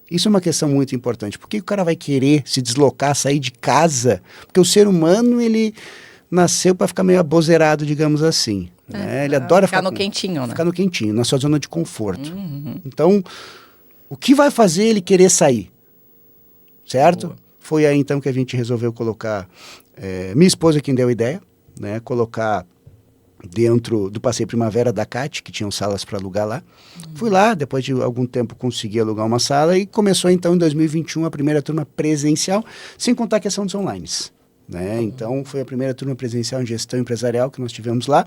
Isso é uma questão muito importante. Por que o cara vai querer se deslocar, sair de casa? Porque o ser humano, ele... nasceu para ficar meio abozeirado, digamos assim. Né? Ele adora
ficar no quentinho, né?
Ficar no quentinho, na sua zona de conforto. Então, o que vai fazer ele querer sair? Certo?
Boa.
Foi aí então que a gente resolveu colocar... minha esposa quem deu a ideia, né? Colocar dentro do Passeio Primavera da CAT, que tinham salas para alugar lá. Fui lá, depois de algum tempo consegui alugar uma sala e começou então em 2021 a primeira turma presencial, sem contar a questão dos online. Né? Então, foi a primeira turma presencial em gestão empresarial que nós tivemos lá,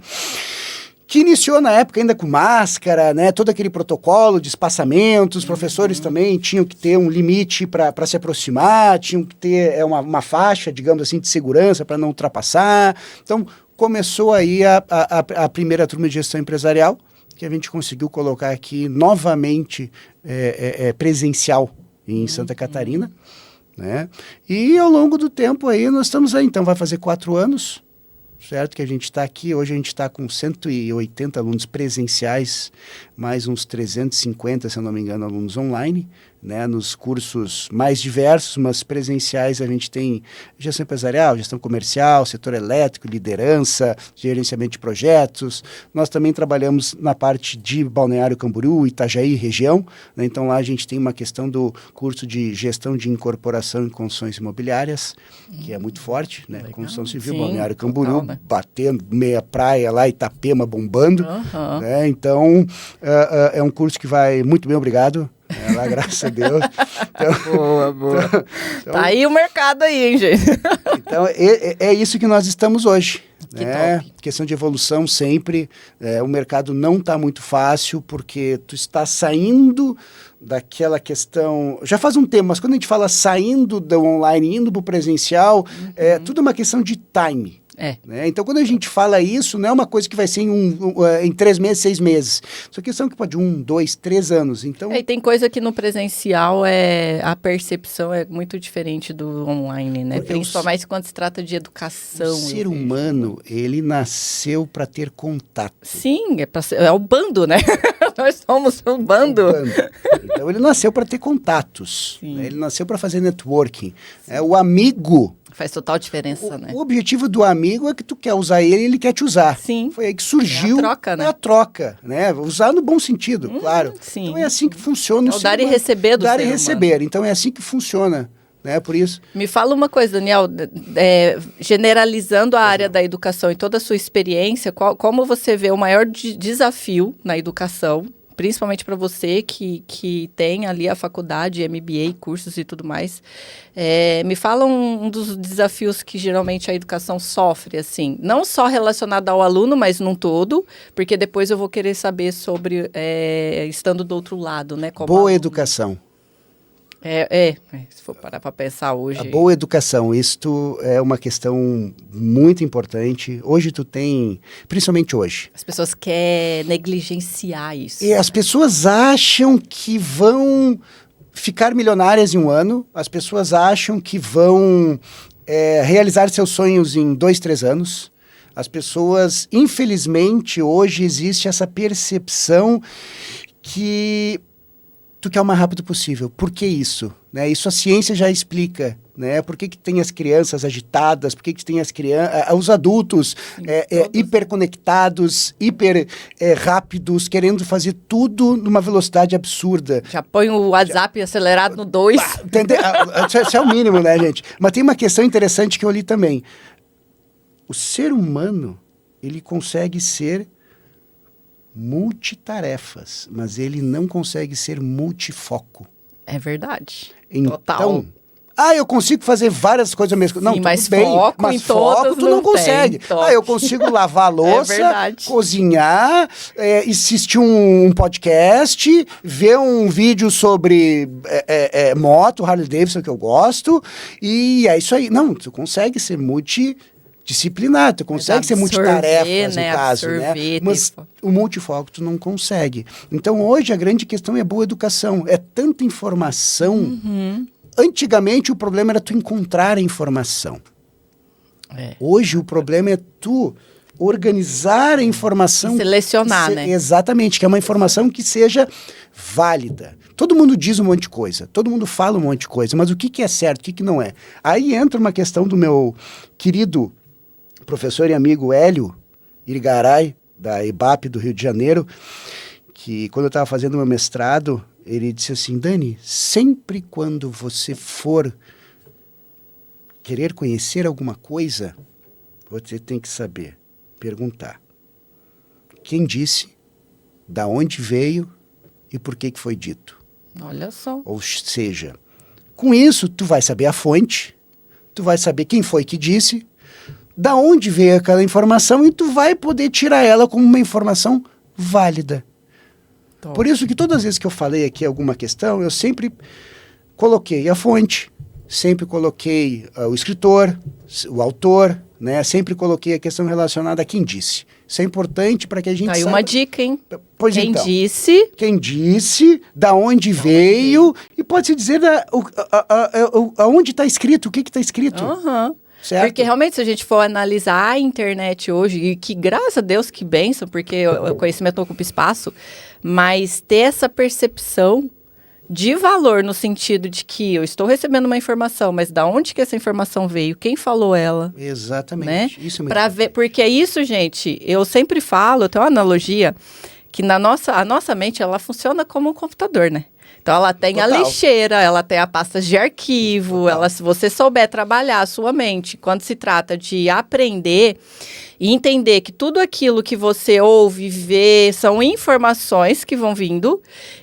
que iniciou na época ainda com máscara, né? Todo aquele protocolo de espaçamento, os professores também tinham que ter um limite para se aproximar, tinham que ter uma faixa, digamos assim, de segurança para não ultrapassar. Então, começou aí a primeira turma de gestão empresarial, que a gente conseguiu colocar aqui novamente presencial em Santa Catarina. Né? E ao longo do tempo aí, nós estamos aí, então vai fazer 4 anos, certo? Que a gente está aqui, hoje a gente está com 180 alunos presenciais, mais uns 350, se eu não me engano, alunos online, né? Nos cursos mais diversos, mas presenciais a gente tem gestão empresarial, gestão comercial, setor elétrico, liderança, gerenciamento de projetos. Nós também trabalhamos na parte de Balneário Camboriú, Itajaí, região, né? Então lá a gente tem uma questão do curso de gestão de incorporação em construções imobiliárias, que é muito forte, né? Legal. Construção civil, sim, Balneário Camboriú, total, né? Batendo meia praia lá, Itapema bombando, né? Então é um curso que vai muito bem, obrigado. Né? Lá, graças a Deus. Então,
Boa.
Então,
Tá aí o mercado aí, hein, gente?
então é isso que nós estamos hoje.
Que
né?
top.
Questão de evolução sempre. O mercado não está muito fácil porque tu está saindo daquela questão... Já faz um tempo, mas quando a gente fala saindo do online, indo para o presencial, é tudo uma questão de time. Né? Então, quando a gente fala isso, não é uma coisa que vai ser em 3 meses, 6 meses. Isso é questão que pode 1, 2, 3 anos. Então,
E tem coisa que no presencial a percepção é muito diferente do online, né?
Porque
Principalmente quando se trata de educação.
o ser humano, ele nasceu para ter contato.
Sim, é o bando, né? Nós somos um bando.
Então, ele nasceu para ter contatos. Né?
Sim.
Ele nasceu para fazer networking. O amigo...
Faz total diferença, né?
O objetivo do amigo é que tu quer usar ele e ele quer te usar.
Sim.
Foi aí que surgiu
É a troca, né?
a troca, né? Usar no bom sentido, claro.
sim.
Então é assim que funciona
É o dar e receber do
dar
ser
e
humano.
receber. Então é assim que funciona, né? Por isso.
Me fala uma coisa, Daniel, generalizando a área da educação e toda a sua experiência, como você vê o maior desafio na educação, principalmente para você que tem ali a faculdade, MBA, cursos e tudo mais. Me fala um dos desafios que geralmente a educação sofre, assim, não só relacionado ao aluno, mas num todo, porque depois eu vou querer saber sobre, estando do outro lado, né? Como
Boa
aluno.
educação.
Se for parar para pensar hoje.
A boa educação, isto é uma questão muito importante. Hoje tu tem, principalmente hoje.
As pessoas querem negligenciar isso.
E as pessoas acham que vão ficar milionárias em um ano, as pessoas acham que vão realizar seus sonhos em 2, 3 anos. As pessoas, infelizmente, hoje existe essa percepção que tu quer o mais rápido possível. Por que isso? Né? Isso a ciência já explica. Né? Por que tem as crianças agitadas? Por que tem os adultos hiperconectados, hiper rápidos, querendo fazer tudo numa velocidade absurda?
Já põe o WhatsApp acelerado no 2.
Isso é o mínimo, né, gente? Mas tem uma questão interessante que eu li também. O ser humano, ele consegue ser multitarefas, mas ele não consegue ser multifoco.
É verdade.
Então,
Total.
eu consigo fazer várias coisas ao mesmo tempo. Não,
mas
tudo bem,
foco
mas
em
foco
todas
tu não consegue.
tem, top.
Eu consigo lavar a louça,
verdade.
cozinhar, assistir um podcast, ver um vídeo sobre moto, Harley Davidson, que eu gosto, e é isso aí. Não, tu consegue ser multidisciplinar, tu consegue ser multitarefas, no caso, né? Mas o multifoco tu não consegue. Então, hoje, a grande questão é boa educação. É tanta informação. Antigamente, o problema era tu encontrar a informação. Hoje, o problema é tu organizar a informação.
E selecionar, né?
Exatamente, que é uma informação que seja válida. Todo mundo diz um monte de coisa, todo mundo fala um monte de coisa, mas o que é certo, o que não é? Aí entra uma questão do meu querido professor e amigo Hélio Irigaray, da EBAP do Rio de Janeiro, que quando eu estava fazendo meu mestrado, ele disse assim: Dani, sempre quando você for querer conhecer alguma coisa, você tem que saber, perguntar quem disse, da onde veio e por que foi dito.
Olha só.
Ou seja, com isso tu vai saber a fonte, tu vai saber quem foi que disse, da onde veio aquela informação e tu vai poder tirar ela como uma informação válida.
Top.
Por isso que todas as vezes que eu falei aqui alguma questão, eu sempre coloquei a fonte, sempre coloquei o escritor, o autor, né? Sempre coloquei a questão relacionada a quem disse. Isso é importante para que a gente
Tá aí
saiba...
uma dica, hein?
Pois
Quem
então,
disse...
Quem disse, da onde veio, e pode-se dizer aonde está escrito, o que está escrito. Certo?
Porque realmente, se a gente for analisar a internet hoje, e que graças a Deus, que bênção, porque o conhecimento não ocupa espaço, mas ter essa percepção de valor no sentido de que eu estou recebendo uma informação, mas da onde que essa informação veio, quem falou ela.
Exatamente.
Né?
Isso mesmo.
Pra ver, porque é isso, gente, eu sempre falo, eu tenho uma analogia, que a nossa mente, ela funciona como um computador, né? Então, ela tem a
Total.
lixeira, ela tem a pasta de arquivo,
Total.
se você souber trabalhar a sua mente, quando se trata de aprender e entender que tudo aquilo que você ouve, vê, são informações que vão vindo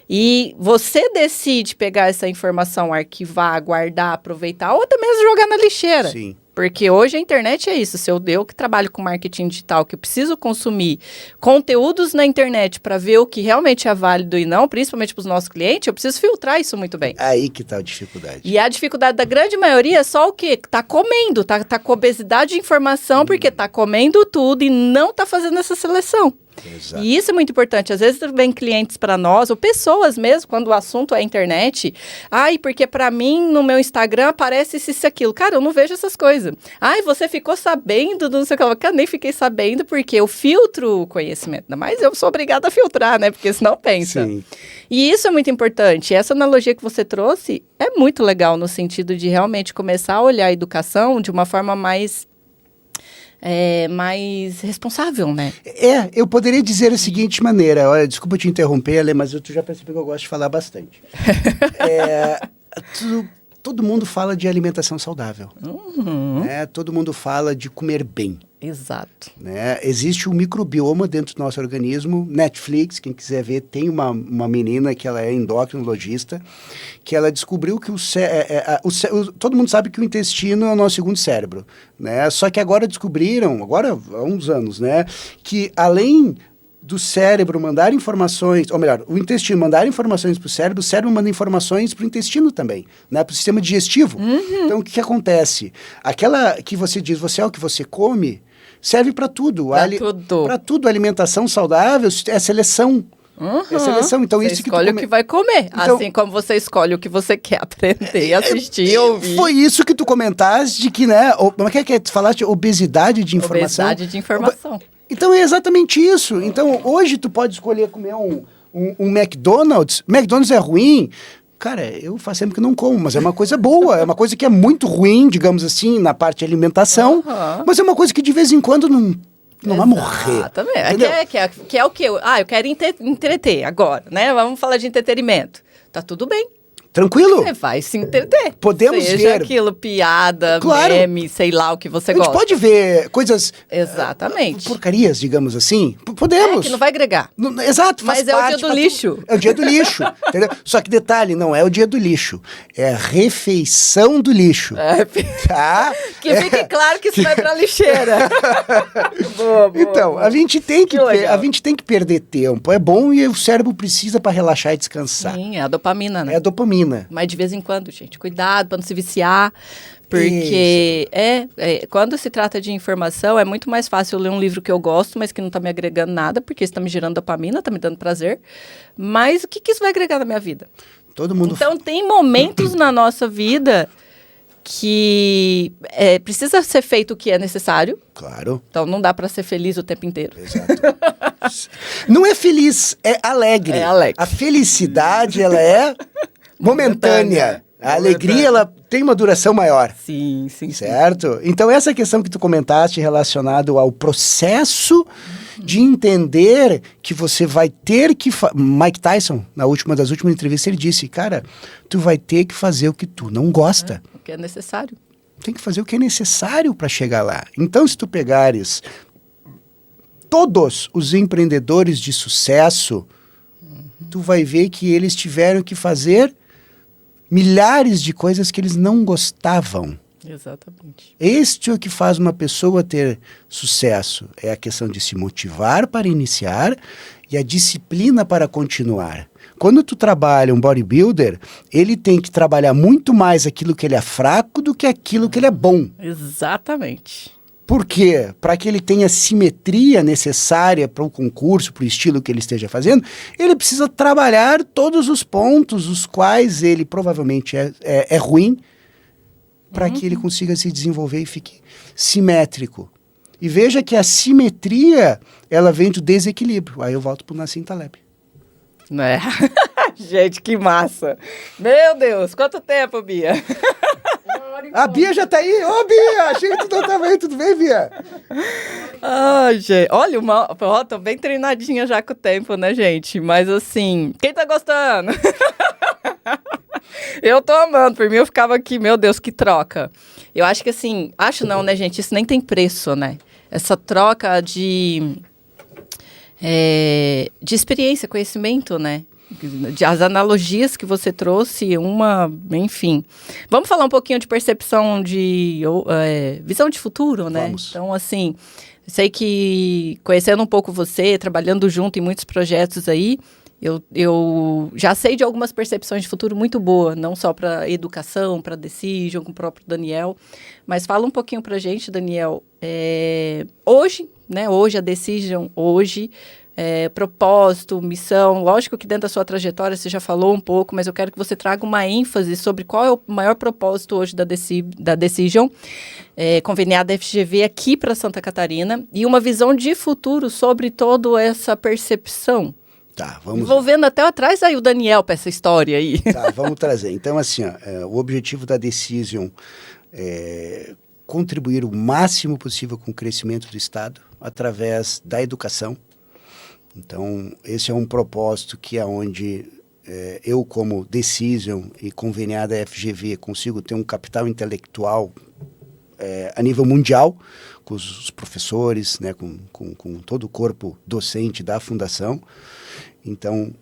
e você decide pegar essa informação, arquivar, guardar, aproveitar ou até mesmo jogar na lixeira.
Sim.
Porque hoje a internet é isso. Se eu que trabalho com marketing digital, que eu preciso consumir conteúdos na internet para ver o que realmente é válido e não, principalmente para os nossos clientes, eu preciso filtrar isso muito bem.
Aí que tá a dificuldade.
E a dificuldade da grande maioria é só o quê? Tá comendo, tá com obesidade de informação, porque tá comendo tudo e não tá fazendo essa seleção.
Exato.
E isso é muito importante. Às vezes vem clientes para nós, ou pessoas mesmo, quando o assunto é internet. Ai, porque para mim, no meu Instagram, aparece isso e aquilo. Cara, eu não vejo essas coisas. Ai, você ficou sabendo do não sei o que. Cara, nem fiquei sabendo, porque eu filtro o conhecimento. Mas eu sou obrigada a filtrar, né? Porque senão pensa.
Sim.
E isso é muito importante. Essa analogia que você trouxe é muito legal no sentido de realmente começar a olhar a educação de uma forma mais responsável, né?
Eu poderia dizer da seguinte maneira, olha, desculpa te interromper, Ale, mas tu já percebeu que eu gosto de falar bastante. Todo mundo fala de alimentação saudável, né? Todo mundo fala de comer bem.
Exato.
Né? Existe um microbioma dentro do nosso organismo. Netflix, quem quiser ver, tem uma menina que ela é endocrinologista, que ela descobriu que todo mundo sabe que o intestino é o nosso segundo cérebro, né? Só que agora descobriram, há uns anos, né, que além do cérebro mandar informações, ou melhor, o intestino mandar informações para o cérebro manda informações para o intestino também, né, para o sistema digestivo. Então, o que acontece? Aquela que você diz, você é o que você come, serve para tudo. Para tudo. Alimentação saudável é seleção. É seleção. Então,
você
isso
escolhe o que vai comer, então, assim como você escolhe o que você quer aprender, assistir, ouvir.
Foi isso que tu comentaste, de que, né, como é que tu falaste? Obesidade de informação.
Obesidade de informação.
Então, é exatamente isso. Então, hoje tu pode escolher comer um McDonald's. McDonald's é ruim. Cara, eu faço sempre que não como, mas é uma coisa boa. É uma coisa que é muito ruim, digamos assim, na parte de alimentação. Mas é uma coisa que de vez em quando não vai morrer.
Exatamente. Que é o quê? Eu quero entreter agora, né? Vamos falar de entretenimento. Tá tudo bem.
Tranquilo?
Você vai se entreter.
Podemos
Seja
ver.
aquilo, piada,
Claro.
meme, sei lá o que você gosta.
A gente pode ver coisas...
Exatamente.
Porcarias, digamos assim. Podemos.
Que não vai agregar.
Exato, faz
Mas é
parte,
o dia do lixo.
É o dia do lixo, entendeu? Só que detalhe, não é o dia do lixo. É a refeição do lixo. Tá?
Que fique claro que isso vai pra lixeira. Boa.
Então, a gente tem que perder tempo. É bom e o cérebro precisa para relaxar e descansar.
Sim, é a dopamina, né?
É a dopamina.
Mas de vez em quando, gente, cuidado para não se viciar, porque quando se trata de informação, é muito mais fácil eu ler um livro que eu gosto, mas que não está me agregando nada, porque está me gerando dopamina, está me dando prazer. Mas o que isso vai agregar na minha vida?
Todo mundo...
Então, tem momentos na nossa vida que precisa ser feito o que é necessário.
Claro.
Então, não dá para ser feliz o tempo inteiro.
Exato. Não é feliz, é alegre.
É alegre.
A felicidade, ela é momentânea. A alegria, ela tem uma duração maior.
Sim.
Certo? Então, essa questão que tu comentaste relacionado ao processo de entender que você vai ter que... Mike Tyson, das últimas entrevistas, ele disse, cara, tu vai ter que fazer o que tu não gosta.
O que é necessário.
Tem que fazer o que é necessário para chegar lá. Então, se tu pegares todos os empreendedores de sucesso, tu vai ver que eles tiveram que fazer milhares de coisas que eles não gostavam.
Exatamente.
Este é o que faz uma pessoa ter sucesso. É a questão de se motivar para iniciar e a disciplina para continuar. Quando tu trabalha um bodybuilder, ele tem que trabalhar muito mais aquilo que ele é fraco do que aquilo que ele é bom.
Exatamente.
Por quê? Para que ele tenha a simetria necessária para o concurso, para o estilo que ele esteja fazendo, ele precisa trabalhar todos os pontos os quais ele provavelmente é ruim, para que ele consiga se desenvolver e fique simétrico. E veja que a simetria, ela vem do desequilíbrio. Aí eu volto para o Nassim Taleb.
Né? Gente, que massa. Meu Deus, quanto tempo, Bia?
A Bia já tá aí? Ô, Bia, achei que tu não tava aí. Tudo bem, Bia?
Ai, gente. Olha, tô bem treinadinha já com o tempo, né, gente? Mas assim, quem tá gostando? Eu tô amando, por mim eu ficava aqui, meu Deus, que troca. Eu acho que assim, acho não, né, gente? Isso nem tem preço, né? Essa troca de experiência, conhecimento, né? As analogias que você trouxe, enfim. Vamos falar um pouquinho de percepção visão de futuro, né?
Vamos.
Então, assim, sei que conhecendo um pouco você, trabalhando junto em muitos projetos aí, eu já sei de algumas percepções de futuro muito boas, não só para educação, para Decision, com o próprio Daniel, mas fala um pouquinho para a gente, Daniel, hoje, né, hoje a Decision, propósito, missão, lógico que dentro da sua trajetória você já falou um pouco, mas eu quero que você traga uma ênfase sobre qual é o maior propósito hoje da Decision, conveniada FGV aqui para Santa Catarina, e uma visão de futuro sobre toda essa percepção.
Tá, vamos
envolvendo até atrás aí o Daniel para essa história aí.
Tá, vamos trazer. Então, assim, o objetivo da Decision é contribuir o máximo possível com o crescimento do Estado através da educação. Então, esse é um propósito que é onde eu, como Decision e conveniada FGV, consigo ter um capital intelectual a nível mundial, com os professores, né, com todo o corpo docente da Fundação. Então,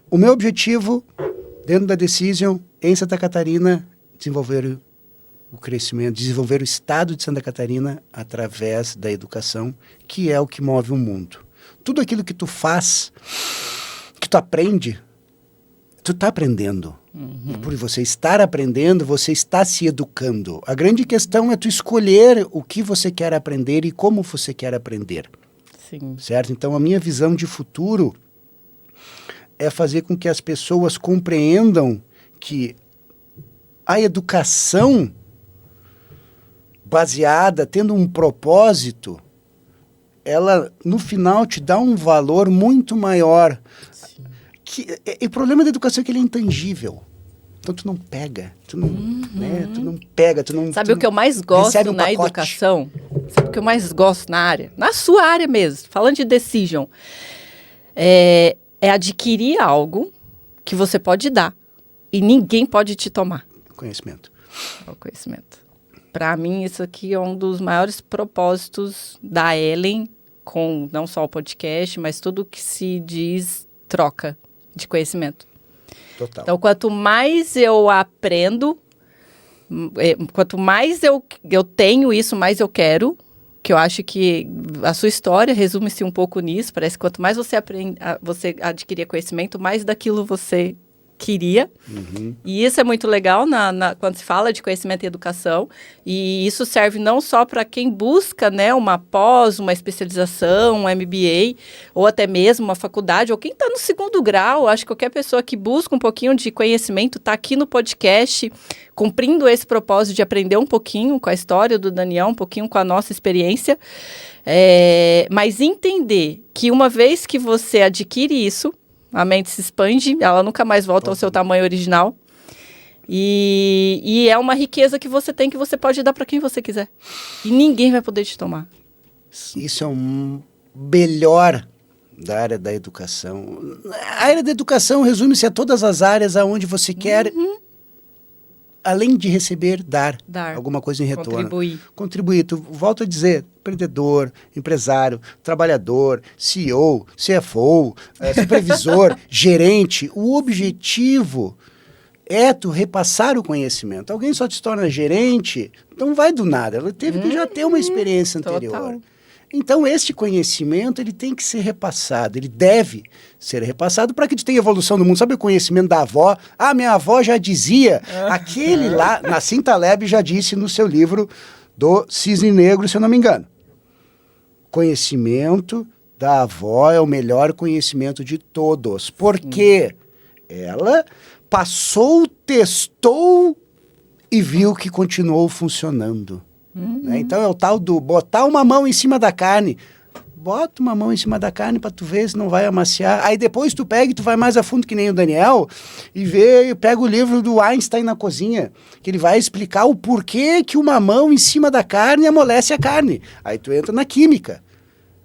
o meu objetivo, dentro da Decision, em Santa Catarina, desenvolver o crescimento, desenvolver o Estado de Santa Catarina através da educação, que é o que move o mundo. Tudo aquilo que tu faz, que tu aprende, tu está aprendendo. E por você estar aprendendo, você está se educando. A grande questão é tu escolher o que você quer aprender e como você quer aprender.
Sim.
Certo? Então, a minha visão de futuro é fazer com que as pessoas compreendam que a educação baseada, tendo um propósito, ela, no final, te dá um valor muito maior.
Sim.
O problema da educação é que ele é intangível. Então, tu não pega, tu não, né, tu não pega, tu não...
Sabe o que eu mais gosto na educação? Sabe o que eu mais gosto na área? Na sua área mesmo, falando de Decision. É adquirir algo que você pode dar e ninguém pode te tomar.
Conhecimento.
O conhecimento. Para mim, isso aqui é um dos maiores propósitos da Ellen, com não só o podcast, mas tudo que se diz troca de conhecimento.
Total.
Então, quanto mais eu aprendo, quanto mais eu tenho isso, mais eu quero. Que eu acho que a sua história resume-se um pouco nisso. Parece que quanto mais você você adquiria conhecimento, mais daquilo você queria. E isso é muito legal quando se fala de conhecimento e educação. E isso serve não só para quem busca, né, uma pós, uma especialização, um MBA, ou até mesmo uma faculdade, ou quem está no segundo grau. Acho que qualquer pessoa que busca um pouquinho de conhecimento está aqui no podcast, cumprindo esse propósito de aprender um pouquinho com a história do Daniel, um pouquinho com a nossa experiência. Mas entender que uma vez que você adquire isso, a mente se expande, ela nunca mais volta ao seu tamanho original. E é uma riqueza que você tem, que você pode dar para quem você quiser. E ninguém vai poder te tomar.
Isso é um melhor da área da educação. A área da educação resume-se a todas as áreas aonde você quer, além de receber, dar alguma coisa em retorno. Contribuir. Tu, volto a dizer, empreendedor, empresário, trabalhador, CEO, CFO, supervisor, gerente. O objetivo é tu repassar o conhecimento. Alguém só te torna gerente, não vai do nada. Ela teve que já ter uma experiência anterior. Total. Então, este conhecimento, ele tem que ser repassado, ele deve ser repassado para que tu tenha evolução no mundo. Sabe o conhecimento da avó? Ah, minha avó já dizia, aquele lá, Nassim Taleb já disse no seu livro do Cisne Negro, se eu não me engano. Conhecimento da avó é o melhor conhecimento de todos, porque ela passou, testou e viu que continuou funcionando. Né? Então é o tal do botar uma mão em cima da carne. Bota uma mão em cima da carne para tu ver se não vai amaciar. Aí depois tu pega e tu vai mais a fundo que nem o Daniel e pega o livro do Einstein na cozinha, que ele vai explicar o porquê que uma mão em cima da carne amolece a carne. Aí tu entra na química.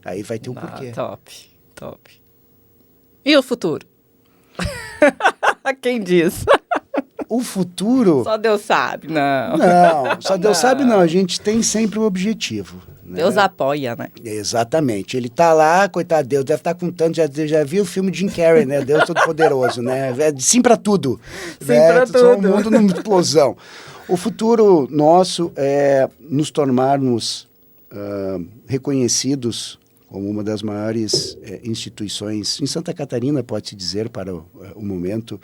Aí vai ter o porquê.
Top. E o futuro? Quem diz?
O futuro...
Só Deus sabe, não.
Não, só Deus sabe não. A gente tem sempre um objetivo. Né?
Deus apoia, né?
Exatamente. Ele tá lá, coitado, Deus deve estar contando, já viu o filme de Jim Carrey, né? Deus Todo-Poderoso, né? Sim pra tudo.
Sim
né?
pra
Só
tudo.
um mundo numa explosão. O futuro nosso é nos tornarmos reconhecidos como uma das maiores instituições, em Santa Catarina, pode-se dizer, para o momento,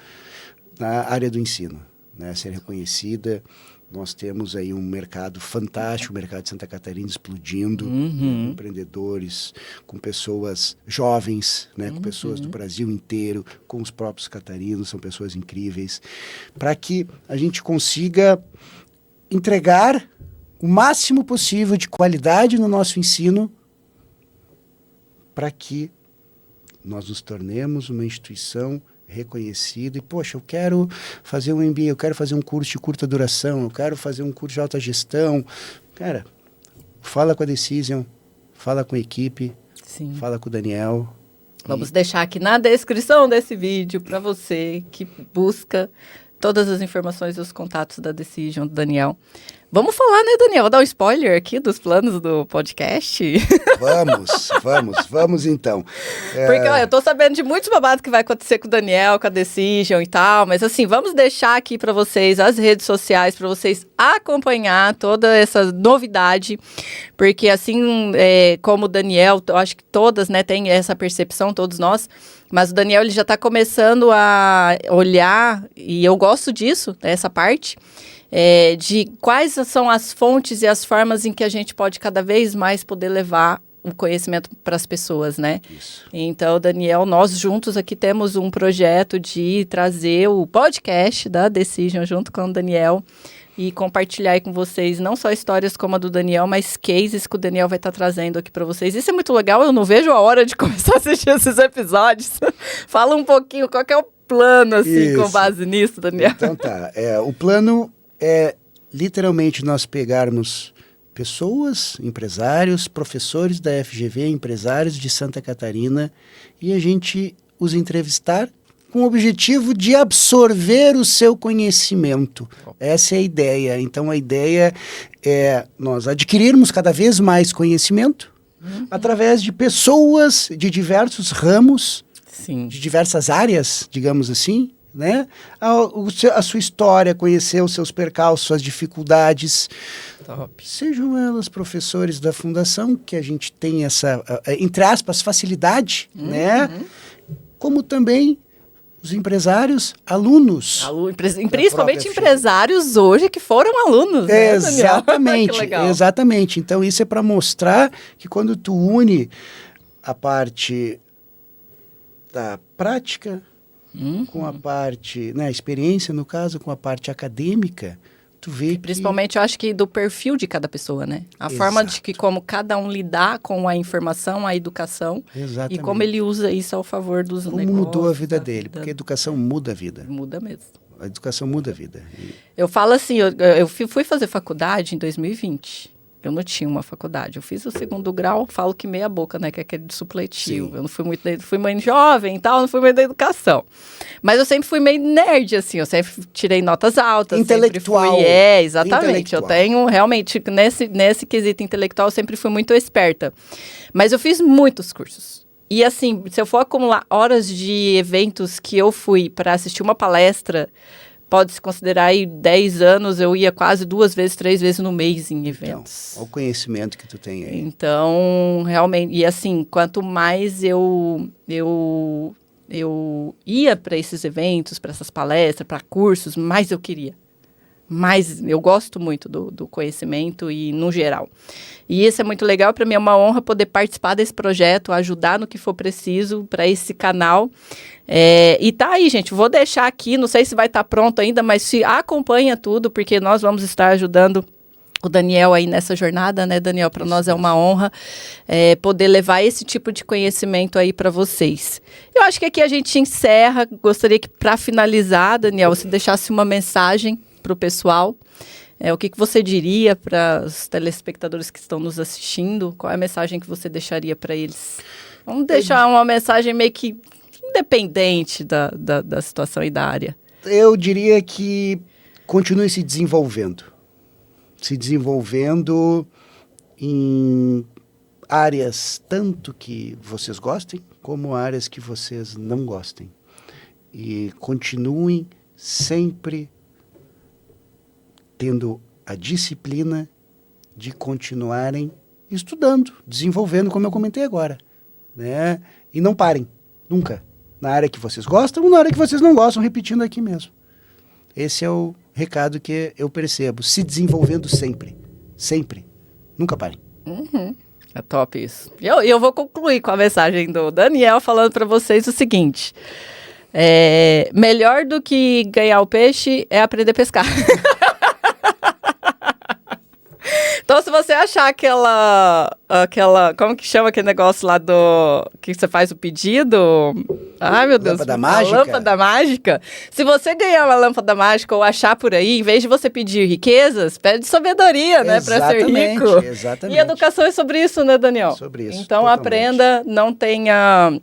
na área do ensino, né? Ser reconhecida. Nós temos aí um mercado fantástico, o mercado de Santa Catarina explodindo, com empreendedores, com pessoas jovens, né? Com pessoas do Brasil inteiro, com os próprios catarinos, são pessoas incríveis, para que a gente consiga entregar o máximo possível de qualidade no nosso ensino, para que nós nos tornemos uma instituição reconhecida. E, poxa, eu quero fazer um MBA, eu quero fazer um curso de curta duração, eu quero fazer um curso de alta gestão. Cara, fala com a Decision, fala com a equipe,
Sim.
fala com o Daniel.
Vamos deixar aqui na descrição desse vídeo para você que busca todas as informações e os contatos da Decision, do Daniel. Vamos falar, né, Daniel? Vou dar um spoiler aqui dos planos do podcast. Vamos então. Porque, olha, eu tô sabendo de muitos babados que vai acontecer com o Daniel, com a Decision e tal, mas assim, vamos deixar aqui para vocês as redes sociais, para vocês acompanhar toda essa novidade, porque assim, como o Daniel, eu acho que todas, né, têm essa percepção, todos nós, mas o Daniel, ele já tá começando a olhar, e eu gosto disso, essa parte, de quais são as fontes e as formas em que a gente pode cada vez mais poder levar o conhecimento para as pessoas, né?
Isso.
Então, Daniel, nós juntos aqui temos um projeto de trazer o podcast da Decision junto com o Daniel e compartilhar aí com vocês não só histórias como a do Daniel, mas cases que o Daniel vai estar trazendo aqui para vocês. Isso é muito legal, eu não vejo a hora de começar a assistir esses episódios. Fala um pouquinho, qual que é o plano, assim, com base nisso, Daniel?
Então tá, o plano é literalmente nós pegarmos pessoas, empresários, professores da FGV, empresários de Santa Catarina, e a gente os entrevistar com o objetivo de absorver o seu conhecimento. Essa é a ideia. Então, a ideia é nós adquirirmos cada vez mais conhecimento através de pessoas de diversos ramos,
Sim.
de diversas áreas, digamos assim, né? A sua história, conhecer os seus percalços, suas dificuldades.
Top.
Sejam elas professores da fundação, que a gente tem essa, entre aspas, facilidade, né? Como também os empresários, alunos.
Principalmente empresários hoje que foram alunos, né, Daniel?
Exatamente,
Que legal.
exatamente. Então, isso é para mostrar que quando tu une a parte da prática com a parte, né, a experiência, no caso, com a parte acadêmica, tu vê que...
Principalmente, eu acho que do perfil de cada pessoa, né? A forma de que como cada um lidar com a informação, a educação.
Exatamente.
E como ele usa isso ao favor dos
como
negócios.
mudou a vida dele, porque a educação muda a vida.
Muda mesmo.
A educação muda a vida.
Eu falo assim, eu fui fazer faculdade em 2020. Eu não tinha uma faculdade. Eu fiz o segundo grau, falo que meia boca, né? Que é aquele supletivo.
Sim.
Eu não fui muito, fui mãe jovem e tal, não fui muito da educação. Mas eu sempre fui meio nerd, assim. Eu sempre tirei notas altas.
Intelectual.
Sempre fui, exatamente. Eu tenho, realmente, nesse quesito intelectual, eu sempre fui muito esperta. Mas eu fiz muitos cursos. E assim, se eu for acumular horas de eventos que eu fui para assistir uma palestra... Pode-se considerar aí 10 anos, eu ia quase 2 vezes, 3 vezes no mês em eventos.
Então, olha o conhecimento que tu tem aí.
Então, realmente, e assim, quanto mais eu ia para esses eventos, para essas palestras, para cursos, mais eu queria. Mas eu gosto muito do conhecimento e no geral. E isso é muito legal, para mim é uma honra poder participar desse projeto, ajudar no que for preciso para esse canal. E tá aí, gente, vou deixar aqui, não sei se vai estar pronto ainda, mas se acompanha tudo, porque nós vamos estar ajudando o Daniel aí nessa jornada, né, Daniel? Para nós é uma honra poder levar esse tipo de conhecimento aí para vocês. Eu acho que aqui a gente encerra, gostaria que para finalizar, Daniel, você deixasse uma mensagem para o pessoal. O que você diria para os telespectadores que estão nos assistindo? Qual é a mensagem que você deixaria para eles? Vamos deixar uma mensagem meio que independente da situação e da área.
Eu diria que continue se desenvolvendo. Se desenvolvendo em áreas tanto que vocês gostem, como áreas que vocês não gostem. E continuem sempre tendo a disciplina de continuarem estudando, desenvolvendo, como eu comentei agora, né? E não parem, nunca. Na área que vocês gostam ou na área que vocês não gostam, repetindo aqui mesmo. Esse é o recado que eu percebo. Se desenvolvendo sempre. Sempre. Nunca parem.
Uhum. É top isso. E eu vou concluir com a mensagem do Daniel falando para vocês o seguinte. Melhor do que ganhar o peixe é aprender a pescar. Então, se você achar aquela... Como que chama aquele negócio lá do... Que você faz o pedido? Ai, meu Deus.
Lâmpada mágica.
Lâmpada mágica. Se você ganhar uma lâmpada mágica ou achar por aí, em vez de você pedir riquezas, pede sabedoria, né? Para ser rico.
Exatamente.
E educação é sobre isso, né, Daniel?
Sobre isso.
Então,
totalmente.
Aprenda, não tenha...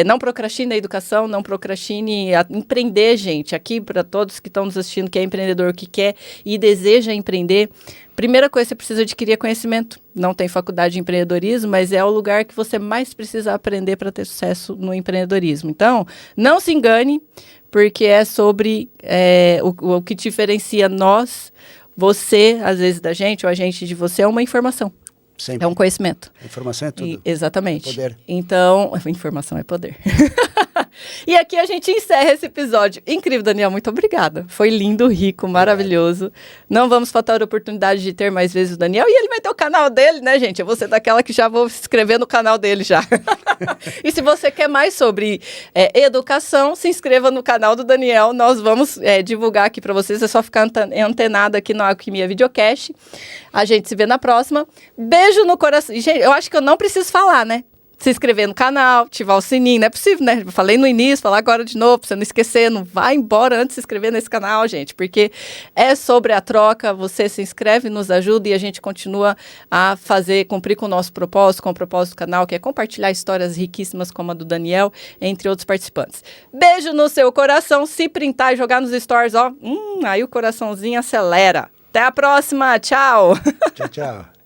não procrastine a educação, não procrastine a empreender, gente. Aqui, para todos que estão nos assistindo, que é empreendedor, que quer e deseja empreender, primeira coisa, você precisa adquirir conhecimento. Não tem faculdade de empreendedorismo, mas é o lugar que você mais precisa aprender para ter sucesso no empreendedorismo. Então, não se engane, porque é sobre o que diferencia nós, você, às vezes, da gente, ou a gente de você, é uma informação.
Sempre.
É um conhecimento.
Informação é tudo.
Exatamente.
Poder.
Então, informação é poder. E aqui a gente encerra esse episódio. Incrível, Daniel, muito obrigada. Foi lindo, rico, maravilhoso. Não vamos faltar a oportunidade de ter mais vezes o Daniel. E ele vai ter o canal dele, né, gente? Eu vou ser daquela que já vou se inscrever no canal dele já. E se você quer mais sobre educação, se inscreva no canal do Daniel. Nós vamos divulgar aqui para vocês. É só ficar antenado aqui no Alquimia Videocast. A gente se vê na próxima. Beijo no coração. Gente, eu acho que eu não preciso falar, né? Se inscrever no canal, ativar o sininho, não é possível, né? Eu falei no início, falar agora de novo, pra você não esquecer, não vai embora antes de se inscrever nesse canal, gente, porque é sobre a troca, você se inscreve, nos ajuda e a gente continua a cumprir com o nosso propósito, com o propósito do canal, que é compartilhar histórias riquíssimas como a do Daniel, entre outros participantes. Beijo no seu coração, se printar e jogar nos stories, ó, aí o coraçãozinho acelera. Até a próxima, tchau!
Tchau, tchau.